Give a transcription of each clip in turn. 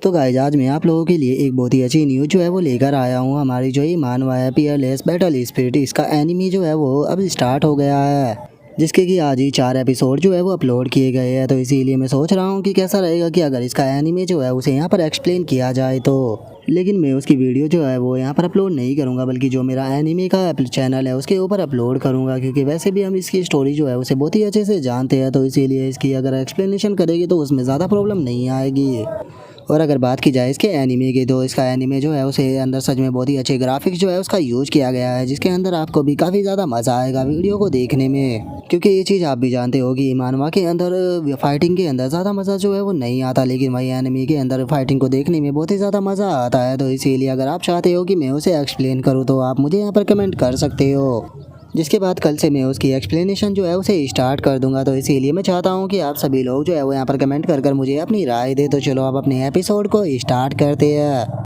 तो गाइस आज मैं आप लोगों के लिए एक बहुत ही अच्छी न्यूज़ जो है वो लेकर आया हूँ। हमारी जो ये मानवा है पीएलएस बैटल स्पिरिट, इसका एनिमी जो है वो अब स्टार्ट हो गया है, जिसके कि आज ही 4 एपिसोड जो है वो अपलोड किए गए हैं। तो इसीलिए मैं सोच रहा हूँ कि कैसा रहेगा कि अगर इसका एनिमे जो है उसे यहाँ पर एक्सप्लेन किया जाए तो। लेकिन मैं उसकी वीडियो जो है वो यहाँ पर अपलोड नहीं करूँगा, बल्कि जो मेरा एनिमे का चैनल है उसके ऊपर अपलोड करूँगा, क्योंकि वैसे भी हम इसकी स्टोरी जो है उसे बहुत ही अच्छे से जानते हैं। तो इसीलिए इसकी अगर एक्सप्लेनेशन करेंगे तो उसमें ज़्यादा प्रॉब्लम नहीं आएगी। और अगर बात की जाए इसके एनिमे की, तो इसका एनिमे जो है उसे अंदर सच में बहुत ही अच्छे ग्राफिक्स जो है उसका यूज़ किया गया है, जिसके अंदर आपको भी काफ़ी ज़्यादा मज़ा आएगा वीडियो को देखने में। क्योंकि ये चीज़ आप भी जानते हो कि मानवा के अंदर फाइटिंग के अंदर ज़्यादा मज़ा जो है वो नहीं आता, लेकिन वही एनिमे के अंदर फाइटिंग को देखने में बहुत ही ज़्यादा मज़ा आता है। तो इसीलिए अगर आप चाहते हो कि मैं उसे एक्सप्लेन करूँ तो आप मुझे यहाँ पर कमेंट कर सकते हो, जिसके बाद कल से मैं उसकी एक्सप्लेनेशन जो है उसे स्टार्ट कर दूंगा। तो इसीलिए मैं चाहता हूँ कि आप सभी लोग जो है वो यहाँ पर कमेंट कर मुझे अपनी राय दे। तो चलो आप अपने एपिसोड को स्टार्ट करते हैं।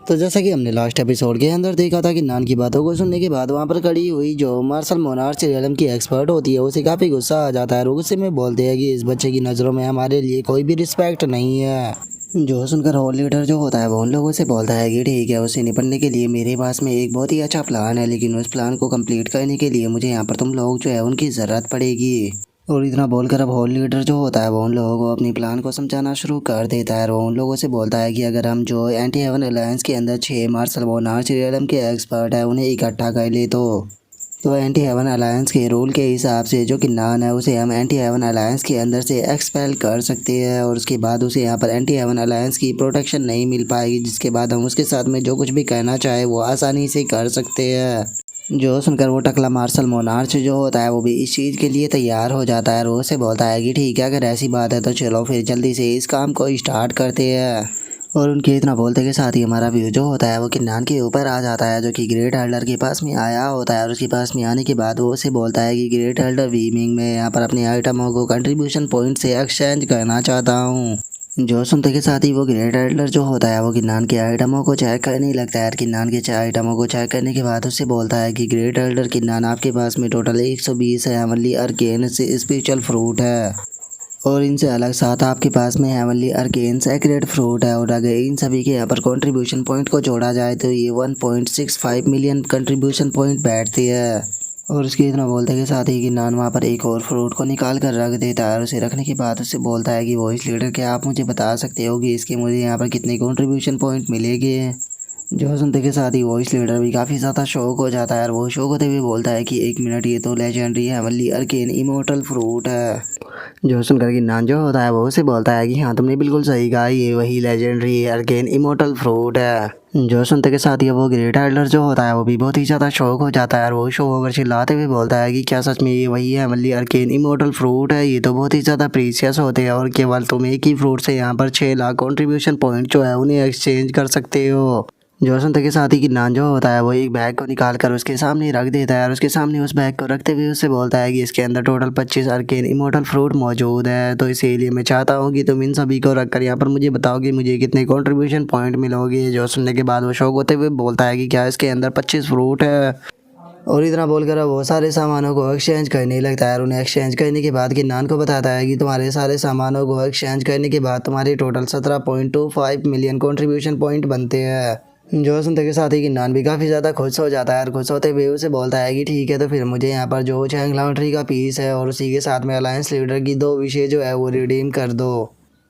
तो जैसा कि हमने लास्ट एपिसोड के अंदर देखा था कि नान की बातों को सुनने के बाद वहाँ पर खड़ी हुई जो मार्शल मोनार्च रियलम की एक्सपर्ट होती है उसे काफ़ी गुस्सा आ जाता है। और गुस्से में बोलते हैं कि इस बच्चे की नज़रों में हमारे लिए कोई भी रिस्पेक्ट नहीं है। जो सुनकर हॉल लीडर जो होता है वो उन लोगों से बोलता है कि ठीक है, उससे निपटने के लिए मेरे पास में एक बहुत ही अच्छा प्लान है, लेकिन उस प्लान को कंप्लीट करने के लिए मुझे यहाँ पर तुम लोग जो है उनकी ज़रूरत पड़ेगी। और इतना बोलकर अब हॉल लीडर जो होता है वो उन लोगों को अपनी प्लान को समझाना शुरू कर देता है। और वो उन लोगों से बोलता है कि अगर हम जो एंटी हेवन अलायंस के अंदर 6 मार्शल मोनार्च रियलम के एक्सपर्ट है उन्हें इकट्ठा कर ले तो एंटी हेवन अलायंस के रूल के हिसाब से जो कि नान है उसे हम एंटी हेवन अलायंस के अंदर से एक्सपेल कर सकते हैं। और उसके बाद उसे यहाँ पर एंटी हेवन अलायंस की प्रोटेक्शन नहीं मिल पाएगी, जिसके बाद हम उसके साथ में जो कुछ भी कहना चाहे वो आसानी से कर सकते हैं। जो सुनकर वो टकला मार्शल मोनार्च जो होता है वो भी इस चीज़ के लिए तैयार हो जाता है। और वो से बोलता है कि ठीक है, अगर ऐसी बात है तो चलो फिर जल्दी से इस काम को स्टार्ट करते हैं। और उनके इतना बोलते के साथ ही हमारा व्यू जो होता है वो किन्नान के ऊपर आ जाता है, जो कि ग्रेट एल्डर के पास में आया होता है। और उसके पास में आने के बाद वो उसे बोलता है कि ग्रेट एल्डर वीमिंग में यहाँ पर अपने आइटमों को कंट्रीब्यूशन पॉइंट से एक्सचेंज करना चाहता हूँ। जो सुनते के साथ ही वो ग्रेट एल्डर जो होता है वो किन्नान के आइटमों को चेक करने लगता है। किन्नान के आइटमों को चेक करने के बाद उससे बोलता है कि ग्रेट एल्डर किन्नान, आपके पास में टोटल 120 है हेवनली अर्केन से स्पेशल फ्रूट है, और इनसे अलग साथ आपके पास में हेवनली अर्केन सेक्रेट फ्रूट है। और अगर इन सभी के यहाँ पर कंट्रीब्यूशन पॉइंट को जोड़ा जाए तो ये 1.65 मिलियन कंट्रीब्यूशन पॉइंट बैठती है। और उसके इतना बोलते के साथ ही कि नान वहाँ पर एक और फ्रूट को निकाल कर रख देता है। और उसे रखने के बाद उससे बोलता है कि वॉइस लीडर, क्या आप मुझे बता सकते हो कि इसके मुझे यहाँ पर कितने कंट्रीब्यूशन पॉइंट मिलेंगे। जो सुनते के साथ ही वॉइस लीडर भी काफ़ी ज़्यादा शौक हो जाता है। और वो शौक होते हुए बोलता है कि 1 मिनट, ये तो लेजेंडरी हेवनली अर्केन इमोर्टल फ्रूट है। जो सुनकर कि नान जो होता है वो उसे बोलता है कि हाँ, तुमने बिल्कुल सही कहा, ये वही लेजेंडरी अर्केन इमोर्टल फ्रूट है। जो सुनते के साथ ही वो ग्रेट एल्डर जो होता है वो भी बहुत ही ज़्यादा शौक हो जाता है। और वो शौक होकर चिल्लाते हुए बोलता है कि क्या सच में ये वही है हेवनली अर्केन इमोर्टल फ्रूट है? ये तो बहुत ही ज़्यादा प्रीशियस होते हैं, और केवल तुम एक ही फ्रूट से यहाँ पर 6 लाख कॉन्ट्रीब्यूशन पॉइंट जो है उन्हें एक्सचेंज कर सकते हो। जो सुनते के साथ ही कि नान जो होता है वो एक बैग को निकाल कर उसके सामने रख देता है। और उसके सामने उस बैग को रखते हुए उससे बोलता है कि इसके अंदर टोटल 25 अर्केन इमोर्टल फ्रूट मौजूद है। तो इसीलिए मैं चाहता हूँ कि तुम इन सभी को रखकर यहाँ पर मुझे बताओ कि मुझे कितने कंट्रीब्यूशन पॉइंट मिलोगे। जो सुनने के बाद वो शौक होते हुए बोलता है कि क्या इसके अंदर 25 फ्रूट है। और इतना बोलकर वो सारे सामानों को एक्सचेंज करने लगता है। और उन्हें एक्सचेंज करने के बाद किन्नान को बताता है कि तुम्हारे सारे सामानों को एक्सचेंज करने के बाद तुम्हारे टोटल 17.25 मिलियन कंट्रीब्यूशन पॉइंट बनते हैं। जो सुनते के साथ ही किन्नान भी काफ़ी ज़्यादा खुश हो जाता है। और खुश होते हुए उसे बोलता है कि ठीक है, तो फिर मुझे यहाँ पर जो चैंग लॉन्ड्री का पीस है और उसी के साथ में अलायंस लीडर की 2 विशेष जो है वो रिडीम कर दो।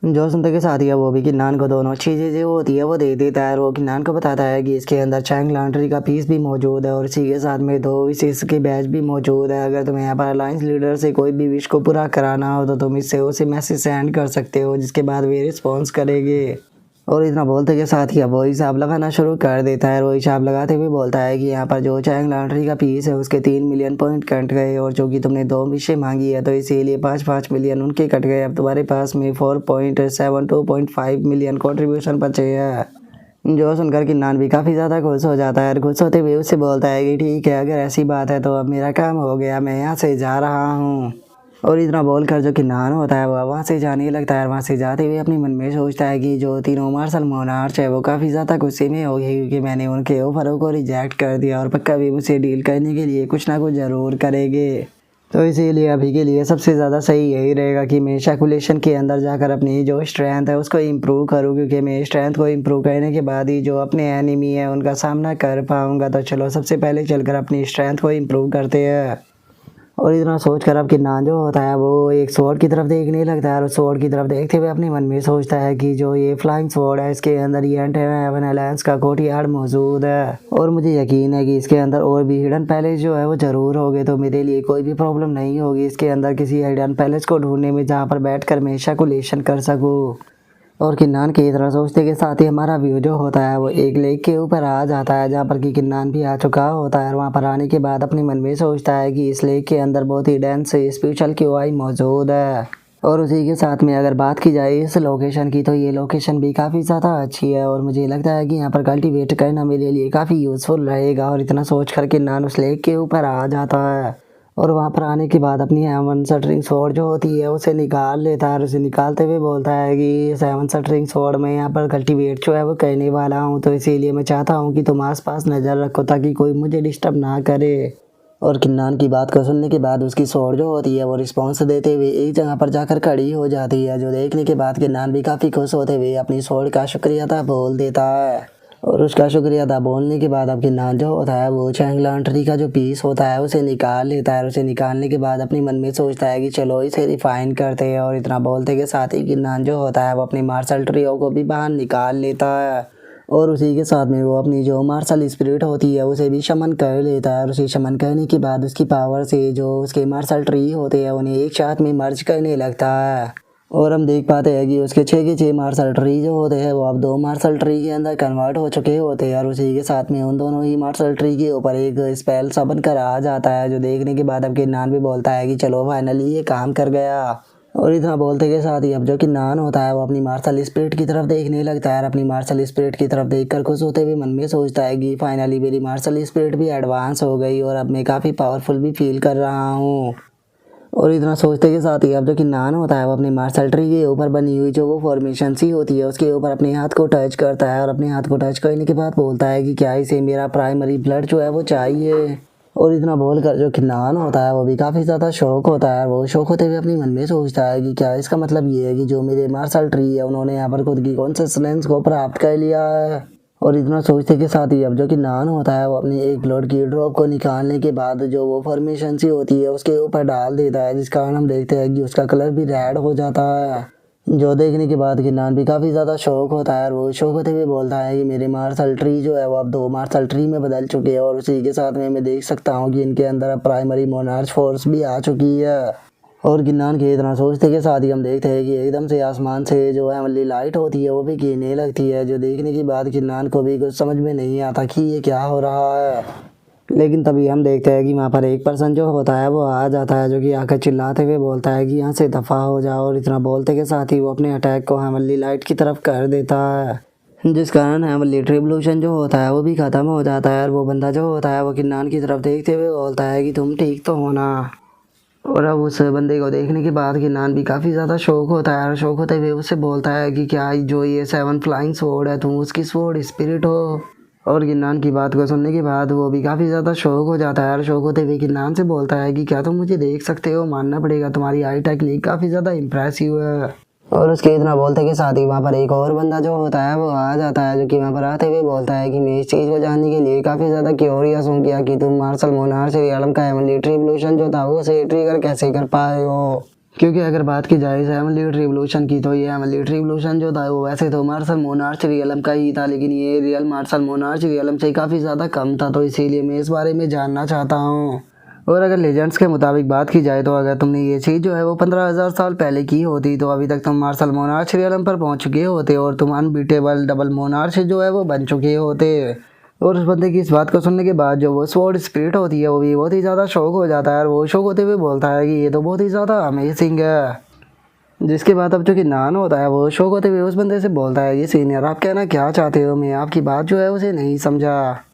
जो सुनते के साथ ही वो भी किन्नान को दोनों चीज़ें जो होती है वो दे देता है। और वो किन्नान को बताता है कि इसके अंदर चैंग लॉन्ड्री का पीस भी मौजूद है, और इसी के साथ में 2 विशेष के बैच भी मौजूद है। अगर तुम्हें यहाँ पर अलायंस लीडर से कोई भी विश को पूरा कराना हो तो तुम इससे उसे मैसेज सेंड कर सकते हो, जिसके बाद वे रिस्पॉन्स करेंगे। और इतना बोलते के साथ ही अब वो हिसाब लगाना शुरू कर देता है। वो हिसाब लगाते हुए बोलता है कि यहाँ पर जो चैंग लॉन्ड्री का पीस है उसके 3 मिलियन पॉइंट कट गए, और जो कि तुमने 2 विषय मांगी है तो इसीलिए 5-5 मिलियन उनके कट गए। अब तुम्हारे पास में 4.72.5 मिलियन कॉन्ट्रीब्यूशन बचे हैं। जो सुनकर किन्नान भी काफ़ी ज़्यादा खुश हो जाता है। और खुश होते हुए उससे बोलता है कि ठीक है, अगर ऐसी बात है तो अब मेरा काम हो गया, मैं यहाँ से जा रहा हूँ। और इतना बोलकर जो किन्नान होता है वह वहाँ से जाने लगता है। वहाँ से जाते हुए अपने मन में सोचता है कि जो तीनों मार्शल मोनार्च है वो काफ़ी ज़्यादा गुस्से में हो गए, क्योंकि मैंने उनके ऑफरों को रिजेक्ट कर दिया, और पक्का भी मुझसे डील करने के लिए कुछ ना कुछ ज़रूर करेंगे। तो इसीलिए अभी के लिए सबसे ज़्यादा सही यही रहेगा कि मैं शैकुलेशन के अंदर जाकर अपनी जो स्ट्रेंथ है उसको इम्प्रूव करूँ, क्योंकि मैं स्ट्रेंथ को इम्प्रूव करने के बाद ही जो अपने एनिमी है उनका सामना कर पाऊँगा। तो चलो सबसे पहले चलकर अपनी स्ट्रेंथ को इम्प्रूव करते हैं। और इतना सोच कर अब किन्नान जो होता है वो एक स्वॉर्ड की तरफ देखने लगता है और स्वॉर्ड की तरफ देखते हुए अपने मन में सोचता है कि जो ये फ्लाइंग स्वॉर्ड है इसके अंदर ये एंटी-हेवन अलायंस का कोर्टयार्ड मौजूद है और मुझे यकीन है कि इसके अंदर और भी हिडन पैलेस जो है वो ज़रूर होंगे। तो मेरे लिए कोई भी प्रॉब्लम नहीं होगी इसके अंदर किसी हिडन पैलेस को ढूंढने में जहाँ पर बैठ कर मैं शैकुलेशन कर सकूँ। और किन्नान की तरह सोचते के साथ ही हमारा व्यू जो होता है वो एक लेक के ऊपर आ जाता है, जहाँ पर कि किन्नान भी आ चुका होता है। और वहाँ पर आने के बाद अपने मन में सोचता है कि इस लेक के अंदर बहुत ही डेंस स्पिरिचुअल क्यूआई मौजूद है। और उसी के साथ में अगर बात की जाए इस लोकेशन की, तो ये लोकेशन भी काफ़ी ज़्यादा अच्छी है और मुझे लगता है कि यहाँ पर कल्टीवेट करना मेरे लिए काफ़ी यूज़फुल रहेगा। और इतना सोच कर किन्नान उस लेक के ऊपर आ जाता है और वहाँ पर आने के बाद अपनी हेवन शटरिंग स्वॉर्ड जो होती है उसे निकाल लेता है और उसे निकालते हुए बोलता है कि इस हेवन शटरिंग स्वॉर्ड में यहाँ पर कल्टीवेट जो है वो करने वाला हूँ, तो इसीलिए मैं चाहता हूँ कि तुम आसपास नज़र रखो ताकि कोई मुझे डिस्टर्ब ना करे। और किन्नान की बात को सुनने के बाद उसकी स्वॉर्ड जो होती है वो रिस्पॉन्स देते हुए एक जगह पर जाकर खड़ी हो जाती है, जो देखने के बाद किन्नान भी काफ़ी खुश होते हुए अपनी स्वॉर्ड का शुक्रिया अदा बोल देता है। और उसका शुक्रिया अदा बोलने के बाद अब किन्नान जो होता है वो चैंगलान ट्री का जो पीस होता है उसे निकाल लेता है और उसे निकालने के बाद अपने मन में सोचता है कि चलो इसे रिफाइन करते हैं। और इतना बोलते के साथ ही किन्नान जो होता है वो अपनी मार्शल ट्रियो को भी बाहर निकाल लेता है और उसी के साथ में वो अपनी जो मार्शल स्पिरिट होती है उसे भी शमन कर लेता है। और उसे शमन करने के बाद उसकी पावर से जो उसके मार्शल ट्री होते हैं उन्हें एक साथ में मर्ज करने लगता है और हम देख पाते हैं कि उसके 6 के 6 मार्शल ट्री जो होते हैं वो अब 2 मार्शल ट्री के अंदर कन्वर्ट हो चुके होते हैं। और उसी के साथ में उन दोनों ही मार्शल ट्री के ऊपर एक स्पेल सा बनकर आ जाता है, जो देखने के बाद अब किन्नान भी बोलता है कि चलो फाइनली ये काम कर गया। और इतना बोलते के साथ ही अब जो किन्नान होता है वो अपनी मार्शल स्पिरिट की तरफ देखने लगता है और अपनी मार्शल स्पिरिट की तरफ देखकर खुश होते हुए मन में सोचता है कि फाइनली मेरी मार्शल स्पिरिट भी एडवांस हो गई और अब मैं काफ़ी पावरफुल भी फील कर रहा हूँ। और इतना सोचते के साथ ही अब जो किन्नान होता है वो अपनी मार्शल ट्री के ऊपर बनी हुई जो वो फॉर्मेशन सी होती है उसके ऊपर अपने हाथ को टच करता है और अपने हाथ को टच करने के बाद बोलता है कि क्या इसे मेरा प्राइमरी ब्लड जो है वो चाहिए। और इतना बोलकर जो किन्नान होता है वो भी काफ़ी ज़्यादा शौक होता है। वो शौक होते हुए अपने मन में सोचता है कि क्या इसका मतलब ये है कि जो मेरे मार्शल ट्री है उन्होंने यहाँ पर खुद की कॉन्सिस्टेंस को प्राप्त कर लिया है। और इतना सोचते के साथ ही अब जो किन्नान होता है वो अपनी एक ब्लड की ड्रॉप को निकालने के बाद जो वो फॉर्मेशन सी होती है उसके ऊपर डाल देता है, जिस कारण हम देखते हैं कि उसका कलर भी रेड हो जाता है, जो देखने के बाद किन्नान भी काफ़ी ज़्यादा शौक होता है। और वो शौक होते हुए बोलता है कि मेरे मार्शल ट्री जो है वो अब 2 मार्शल ट्री में बदल चुके हैं और उसी के साथ में मैं देख सकता हूँ कि इनके अंदर अब प्राइमरी मोनार्च फोर्स भी आ चुकी है। और किन्नान के इतना सोचते के साथ ही हम देखते हैं कि एकदम से आसमान से जो है वाली लाइट होती है वो भी गिरने लगती है, जो देखने के बाद किन्नान को भी कुछ समझ में नहीं आता कि ये क्या हो रहा है। लेकिन तभी हम देखते हैं कि वहाँ पर एक पर्सन जो होता है वो आ जाता है, जो कि आकर चिल्लाते हुए बोलता है कि यहाँ से दफ़ा हो जाओ। और इतना बोलते के साथ ही वो अपने अटैक को हेवनली लाइट की तरफ कर देता है, जिस कारण हेवनली ट्रिब्यूलेशन जो होता है वो भी ख़त्म हो जाता है। और वो बंदा जो होता है वो किन्नान की तरफ देखते हुए बोलता है कि तुम ठीक तो हो ना। और अब उस बंदे को देखने के बाद किन्नान भी काफ़ी ज़्यादा शौक होता है और शौक होते हुए उससे बोलता है कि क्या जो ये 7 फ्लाइंग स्वॉर्ड है तुम उसकी स्वॉर्ड स्पिरिट हो। और किन्नान की बात को सुनने के बाद वो भी काफ़ी ज़्यादा शौक हो जाता है और शौक होते हुए किन्नान से बोलता है कि क्या तुम मुझे देख सकते हो, मानना पड़ेगा तुम्हारी आई टेक्निक काफ़ी ज़्यादा इम्प्रेसिव है। और उसके इतना बोलते के साथ ही वहाँ पर एक और बंदा जो होता है वो आ जाता है, जो कि वहाँ पर आते हुए बोलता है कि मैं इस चीज़ को जानने के लिए काफ़ी ज़्यादा क्यूरियस हूँ क्या कि तुम मार्शल मोनार्च रियलम का हेवनली ट्रिब्यूलेशन जो था वो से ट्रिगर कैसे कर पाए हो। क्योंकि अगर बात की जाए हेवनली ट्रिब्यूलेशन की, तो ये हेवनली ट्रिब्यूलेशन जो था वो वैसे तो मार्शल मोनार्च रियलम का ही था, लेकिन ये रियल मार्शल मोनार्च रियलम से काफ़ी ज़्यादा कम था, तो इसीलिए मैं इस बारे में जानना चाहता हूँ। और अगर लेजेंड्स के मुताबिक बात की जाए तो अगर तुमने ये चीज़ जो है वो 15,000 साल पहले की होती तो अभी तक तुम मार्शल मोनार्च रियलम पर पहुंच चुके होते और तुम अनबीटेबल डबल मोनार्च जो है वो बन चुके होते। और उस बंदे की इस बात को सुनने के बाद जो वो स्वॉर्ड स्पिरिट होती है वो भी बहुत ही ज़्यादा शौक हो जाता है और वो शौक होते हुए बोलता है कि ये तो बहुत ही ज़्यादा अमेजिंग है। जिसके बाद अब जो कि नान होता है वो शौक होते हुए उस बंदे से बोलता है कि सीनियर आप कहना क्या चाहते हो, मैं आपकी बात जो है उसे नहीं समझा।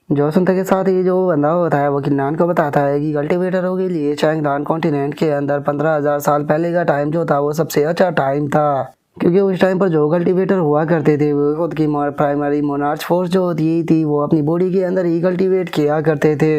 जो सुनते के साथ ही जो बंदा होता है वो किन्नान को बताता है कि कल्टीवेटरों के लिए चैंगलान कॉन्टिनेंट के अंदर 15,000 साल पहले का टाइम जो था वो सबसे अच्छा टाइम था, क्योंकि उस टाइम पर जो कल्टीवेटर हुआ करते थे वो खुद की प्राइमरी मोनार्च फोर्स जो होती थी वो अपनी बॉडी के अंदर ही कल्टीवेट किया करते थे।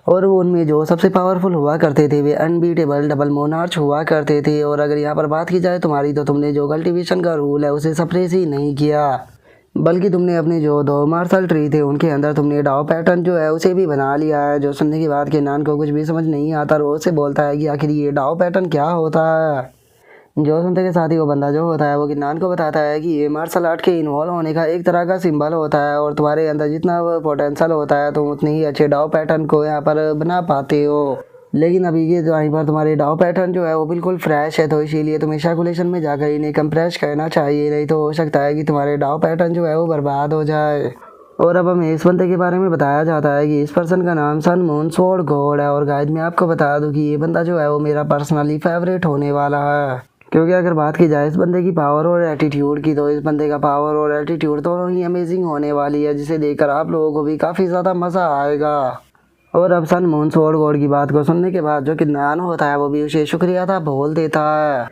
और वो उनमें जो सबसे पावरफुल हुआ करते थे वे अनबीटेबल डबल मोनार्च हुआ करते थे। और अगर यहाँ पर बात की जाए तुम्हारी, तो तुमने जो कल्टीवेशन का रूल है उसे सप्रेस ही नहीं किया, बल्कि तुमने अपने जो दो मार्शल ट्री थे उनके अंदर तुमने डाव पैटर्न जो है उसे भी बना लिया है। जो सुनने के बाद किन्नान को कुछ भी समझ नहीं आता, रोज से बोलता है कि आखिर ये डाव पैटर्न क्या होता है। जो सुनते के साथ ही वो बंदा जो होता है वो किन्नान को बताता है कि ये मार्शल आर्ट के इन्वॉल्व होने का एक तरह का सिंबल होता है, और तुम्हारे अंदर जितना पोटेंशियल होता है तुम उतने ही अच्छे डाव पैटर्न को यहाँ पर बना पाते हो। लेकिन अभी के टाइम पर तुम्हारे डाव पैटर्न जो है वो बिल्कुल फ्रेश है, तो इसीलिए तुम्हें कैलकुलेशन में जाकर इन्हें कंप्रेस करना चाहिए, नहीं तो हो सकता है कि तुम्हारे डाव पैटर्न जो है वो बर्बाद हो जाए। और अब हमें इस बंदे के बारे में बताया जाता है कि इस पर्सन का नाम सन मून स्वॉर्ड गॉड है। और गाइस मैं आपको बता दूं कि ये बंदा जो है वो मेरा पर्सनली फेवरेट होने वाला है, क्योंकि अगर बात की जाए इस बंदे की पावर और एटीट्यूड की, तो इस बंदे का पावर और एटीट्यूड दोनों ही अमेजिंग होने वाली है, जिसे देखकर आप लोगों को भी काफ़ी ज़्यादा मज़ा आएगा। और अब सन मून स्वॉर्ड गॉड की बात को सुनने के बाद जो किन्नान होता है वो भी उसे शुक्रिया था बोल देता है।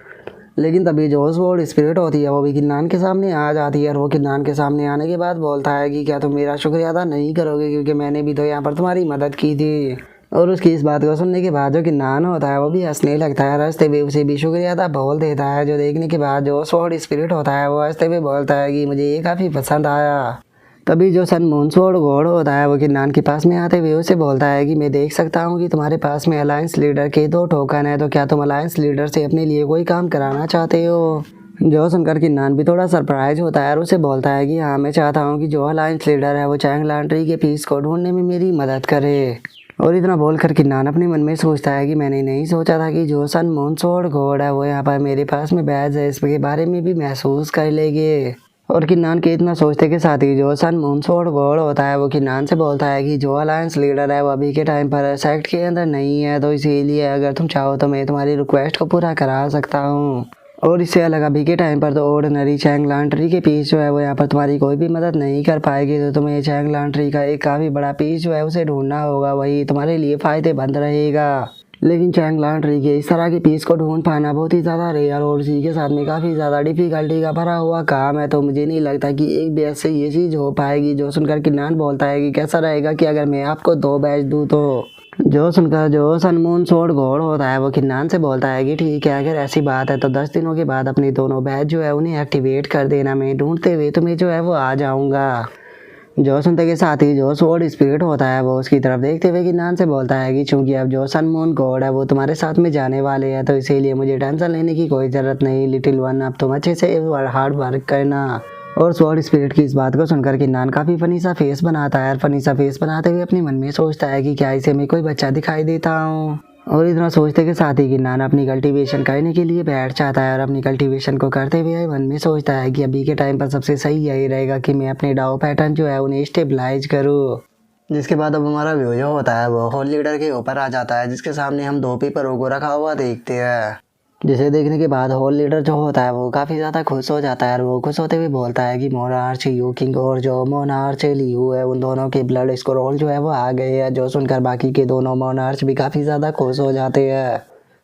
लेकिन तभी जो स्वॉर्ड स्पिरिट होती है वो भी किन्नान के सामने आ जाती है, और वो किन्नान के सामने आने के बाद बोलता है कि क्या तुम मेरा शुक्रिया अदा नहीं करोगे, क्योंकि मैंने भी तो यहाँ पर तुम्हारी मदद की थी। और उसकी इस बात को सुनने के बाद जो किन्नान होता है वो भी हंसने लगता है, हंसते हुए उसे भी शुक्रिया अदा बोल देता है। जो देखने के बाद जो स्वॉर्ड स्पिरिट होता है वो हंसते हुए बोलता है कि मुझे ये काफ़ी पसंद आया। तभी जो सन मून स्वॉर्ड गॉड होता है वो किन्नान के पास में आते हुए उसे बोलता है कि मैं देख सकता हूँ कि तुम्हारे पास में अलायंस लीडर के 2 टोकन है, तो क्या तुम अलायंस लीडर से अपने लिए कोई काम कराना चाहते हो। जो सुनकर किन्नान भी थोड़ा सरप्राइज होता है और उसे बोलता है कि हाँ मैं चाहता हूँ कि जो अलायंस लीडर है वो चैंग लांड्री के पीस को ढूंढने में मेरी मदद करे। और इतना बोलकर किन्नान अपने मन में सोचता है कि मैंने नहीं सोचा था कि जो सन मून स्वॉर्ड गॉड है वो यहाँ पर मेरे पास में बैज है, इसके बारे में भी महसूस कर लेंगे। और किन्नान के इतना सोचते के साथ ही जो सन मून स्वॉर्ड गॉड होता है वो किन्नान से बोलता है कि जो अलायंस लीडर है वो अभी के टाइम पर सेक्ट के अंदर नहीं है, तो इसीलिए अगर तुम चाहो तो मैं तुम्हारी रिक्वेस्ट को पूरा करा सकता हूँ। और इससे अलग अभी के टाइम पर तो ऑर्डिनरी चैंग लांड्री के पीस जो है वो यहाँ पर तुम्हारी कोई भी मदद नहीं कर पाएगी, तो तुम्हें चैंग लांड्री का एक काफ़ी बड़ा पीस जो है उसे ढूंढना होगा, वही तुम्हारे लिए फ़ायदेमंद रहेगा। लेकिन चैंग लांड्री के इस तरह के पीस को ढूंढ पाना बहुत ही ज़्यादा रेयर और उसी के साथ में काफ़ी ज़्यादा डिफिकल्टी का भरा हुआ काम है, तो मुझे नहीं लगता कि एक बैच से ये चीज़ हो पाएगी। जो सुनकर किन्नान बोलता है कि कैसा रहेगा कि अगर मैं आपको 2 बैच दूँ, तो जो सुनकर जो सन मून स्वॉर्ड गॉड होता है वो किन्नान से बोलता है कि ठीक है, अगर ऐसी बात है तो 10 दिनों के बाद अपनी दोनों बैच जो है उन्हें एक्टिवेट कर देना, मैं ढूंढते हुए तुम्हें जो है वो आ जाऊँगा। जो सुनते के साथ ही जो स्वॉर्ड स्पिरिट होता है वो उसकी तरफ देखते हुए किन्नान से बोलता है कि चूंकि अब जो सन मून गॉड है वो तुम्हारे साथ में जाने वाले हैं, तो इसीलिए मुझे टेंशन लेने की कोई ज़रूरत नहीं लिटिल वन, अब तुम अच्छे से हार्ड वर्क करना। और स्वॉर्ड स्पिरिट की इस बात को सुनकर किन्नान काफ़ी फनी सा फेस बनाता है, और फनी सा फेस बनाते हुए अपने मन में सोचता है कि क्या इसे मैं कोई बच्चा दिखाई देता हूँ। और इतना सोचते के साथ ही किन्नान अपनी कल्टीवेशन करने के लिए बैठ जाता है, और अपनी कल्टीवेशन को करते हुए मन में सोचता है कि अभी के टाइम पर सबसे सही यही रहेगा कि मैं अपने डाव पैटर्न जो है उन्हें स्टेबलाइज करूँ। जिसके बाद अब हमारा व्यू जो होता है वो होल लीडर के ऊपर आ जाता है, जिसके सामने हम 2 पेपरों को रखा हुआ देखते हैं, जिसे देखने के बाद होल लीडर जो होता है वो काफ़ी ज़्यादा खुश हो जाता है, और वो खुश होते हुए बोलता है कि मोनार्च यू किंग और जो मोनार्च लियू है उन दोनों के ब्लड स्क्रॉल जो है वो आ गए हैं। जो सुनकर बाकी के दोनों मोनार्च भी काफ़ी ज़्यादा खुश हो जाते हैं।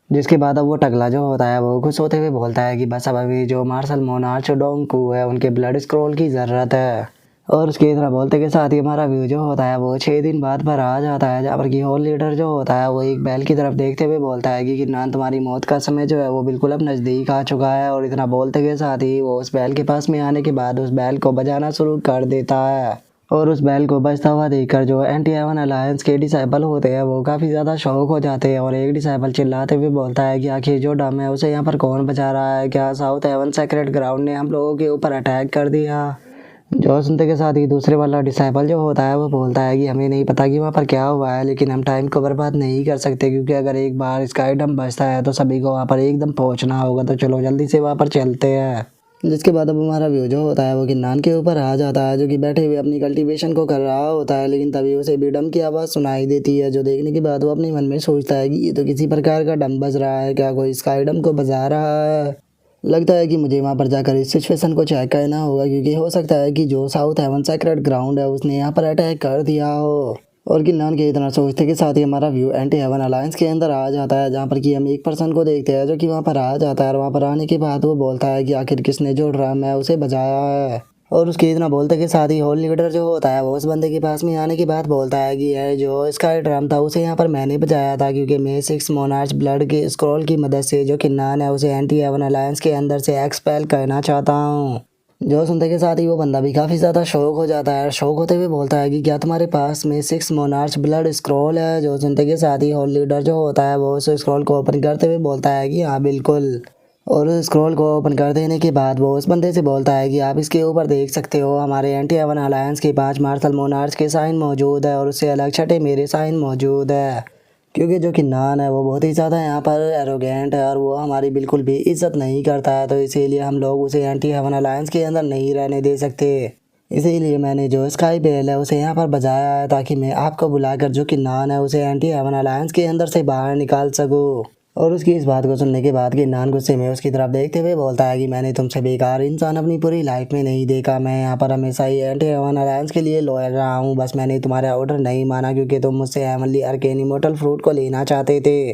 जिसके बाद अब वो टकला जो होता है वो खुश होते हुए बोलता है कि बस अब अभी जो मार्शल मोनार्च डोंकू है उनके ब्लड स्क्रॉल की ज़रूरत है। और उसके इतना बोलते के साथ ही हमारा व्यू जो होता है वो 6 दिन बाद पर आ जाता है, जहाँ पर कि होल लीडर जो होता है वो एक बैल की तरफ देखते हुए बोलता है कि किन्नान तुम्हारी मौत का समय जो है वो बिल्कुल अब नज़दीक आ चुका है। और इतना बोलते के साथ ही वो उस बैल के पास में आने के बाद उस बैल को बजाना शुरू कर देता है। और उस बैल को बजता हुआ देखकर जो एंटी हेवन अलायंस के डिसाइपल होते हैं वो काफ़ी ज़्यादा शौक हो जाते हैं, और एक डिसाइपल चिल्लाते हुए बोलता है कि आखिर जो डम है उसे यहाँ पर कौन बचा रहा है, क्या साउथ हेवन सेक्रेट ग्राउंड ने हम लोगों के ऊपर अटैक कर दिया। जो सुनते के साथ ही दूसरे वाला डिसाइपल जो होता है वो बोलता है कि हमें नहीं पता कि वहाँ पर क्या हुआ है, लेकिन हम टाइम को बर्बाद नहीं कर सकते, क्योंकि अगर एक बार स्काई डम बजता है तो सभी को वहाँ पर एकदम पहुँचना होगा, तो चलो जल्दी से वहाँ पर चलते हैं। जिसके बाद अब हमारा व्यू जो होता है वो किन्नान के ऊपर आ जाता है, जो कि बैठे हुए अपनी कल्टीवेशन को कर रहा होता है, लेकिन तभी उसे भी डम की आवाज़ सुनाई देती है। जो देखने के बाद वो अपने मन में सोचता है कि ये तो किसी प्रकार का डम बज रहा है, क्या कोई स्काई डम को बजा रहा है। लगता है कि मुझे वहाँ पर जाकर इस सिचुएशन को चेक करना होगा, क्योंकि हो सकता है कि जो साउथ हेवन सेक्रेट ग्राउंड है उसने यहाँ पर अटैक कर दिया हो। और किन्नान के इतना सोचते के साथ ही हमारा व्यू एंटी हेवन अलायंस के अंदर आ जाता है, जहाँ पर कि हम एक पर्सन को देखते हैं जो कि वहाँ पर आ जाता है, और वहाँ पर आने के बाद वो बोलता है कि आखिर किसने जो ड्रम है उसे बजाया है। और उसके इतना बोलते के साथ ही होल लीडर जो होता है वो उस बंदे के पास में आने के बाद बोलता है कि यह जो स्काई ड्रम था उसे यहाँ पर मैंने बचाया था, क्योंकि मैं 6 मोनार्च ब्लड के स्क्रॉल की मदद से जो किन्नान है उसे एंटी हेवन अलायंस के अंदर से एक्सपेल करना चाहता हूँ। जो सुनते के साथ ही वो बंदा भी काफ़ी ज़्यादा शौक हो जाता है। शौक होते हुए बोलता है कि क्या तुम्हारे पास में 6 मोनार्च ब्लड स्क्रॉल है। जो सुनते के साथ ही होल लीडर जो होता है वो उस स्क्रॉल को ओपन करते हुए बोलता है कि हाँ बिल्कुल। और उस स्क्रॉल को ओपन कर देने के बाद वो उस बंदे से बोलता है कि आप इसके ऊपर देख सकते हो हमारे एंटी हेवन अलायंस के 5 मार्शल मोनार्च के साइन मौजूद है और उससे अलग छठे मेरे साइन मौजूद है। क्योंकि जो किन्नान है वो बहुत ही ज़्यादा यहाँ पर एरोगेंट है और वो हमारी बिल्कुल भी इज्जत नहीं करता है, तो इसीलिए हम लोग उसे एंटी हेवन अलायंस के अंदर नहीं रहने दे सकते। इसीलिए मैंने जो स्काई बेल है उसे यहाँ पर बजाया है ताकि मैं आपको बुलाकर जो किन्नान है उसे एंटी हेवन अलायंस के अंदर से बाहर निकाल सकूँ। और उसकी इस बात को सुनने के बाद किन्नान गुस्से में उसकी तरफ देखते हुए बोलता है कि मैंने तुमसे बेकार इंसान अपनी पूरी लाइफ में नहीं देखा। मैं यहाँ पर हमेशा ही एंटी हेवन अलायंस के लिए लॉयल रहा हूँ, बस मैंने तुम्हारा ऑर्डर नहीं माना क्योंकि तुम मुझसे हेवनली आर्केन इमोर्टल फ्रूट को लेना चाहते थे,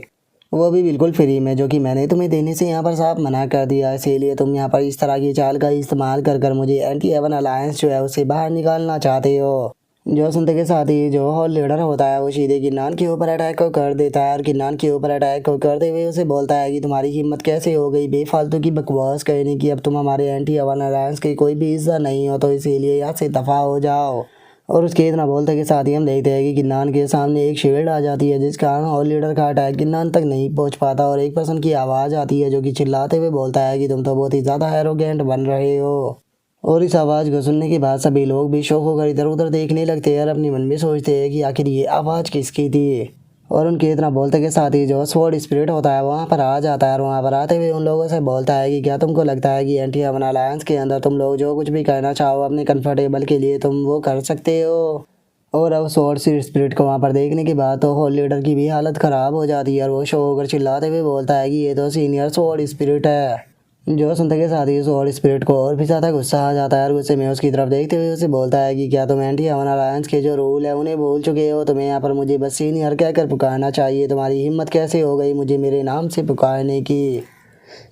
वो भी बिल्कुल फ्री में, जो कि मैंने तुम्हें देने से यहाँ पर साफ मना कर दिया। इसीलिए तुम यहाँ पर इस तरह की चाल का इस्तेमाल कर कर मुझे एंटी हेवन अलायंस जो है उसे बाहर निकालना चाहते हो। जो सुनते के साथ ही जो हॉल लीडर होता है वो सीधे किन्नान के ऊपर अटैक को कर देता है और किन्नान के ऊपर अटैक को करते हुए उसे बोलता है कि तुम्हारी हिम्मत कैसे हो गई बेफालतू की बकवास कहने की। अब तुम हमारे एंटी हेवन अलायंस की कोई भी हिस्सा नहीं हो, तो इसीलिए यहाँ से दफ़ा हो जाओ। और उसके इतना बोलते के साथ ही हम देखते हैं कि किन्नान के सामने एक शील्ड आ जाती है जिस कारण हॉल लीडर का अटैक किन्नान तक नहीं पहुंच पाता और एक पर्सन की आवाज़ आती है जो कि चिल्लाते हुए बोलता है कि तुम तो बहुत ही ज़्यादा एरोगेंट बन रहे हो। और इस आवाज़ को सुनने के बाद सभी लोग भी शौक होकर इधर उधर देखने लगते हैं और अपने मन में सोचते हैं कि आखिर ये आवाज़ किसकी थी। और उनके इतना बोलते के साथ ही जो स्वॉर्ड स्पिरिट होता है वहाँ पर आ जाता है और वहाँ पर आते हुए उन लोगों से बोलता है कि क्या तुमको लगता है कि एंटी हेवन अलायंस के अंदर तुम लोग जो कुछ भी करना चाहो अपने कंफर्टेबल के लिए तुम वो कर सकते हो। और अब स्वॉर्ड स्पिरिट को वहाँ पर देखने के बाद तो होल लीडर की भी हालत ख़राब हो जाती है और वो शो होकर चिल्लाते हुए बोलता है कि ये तो सीनियर स्वॉर्ड स्पिरिट है। जो सुनते के साथ ही उस और स्पिरिट को और भी ज़्यादा गुस्सा आ जाता है और गुस्से में उसकी तरफ देखते हुए उसे बोलता है कि क्या तुम एंटी हेवन अलायंस के जो रूल है उन्हें भूल चुके हो। तुम्हें यहाँ पर मुझे बस सीनियर कहकर पुकारना चाहिए। तुम्हारी हिम्मत कैसे हो गई मुझे मेरे नाम से पुकारने की।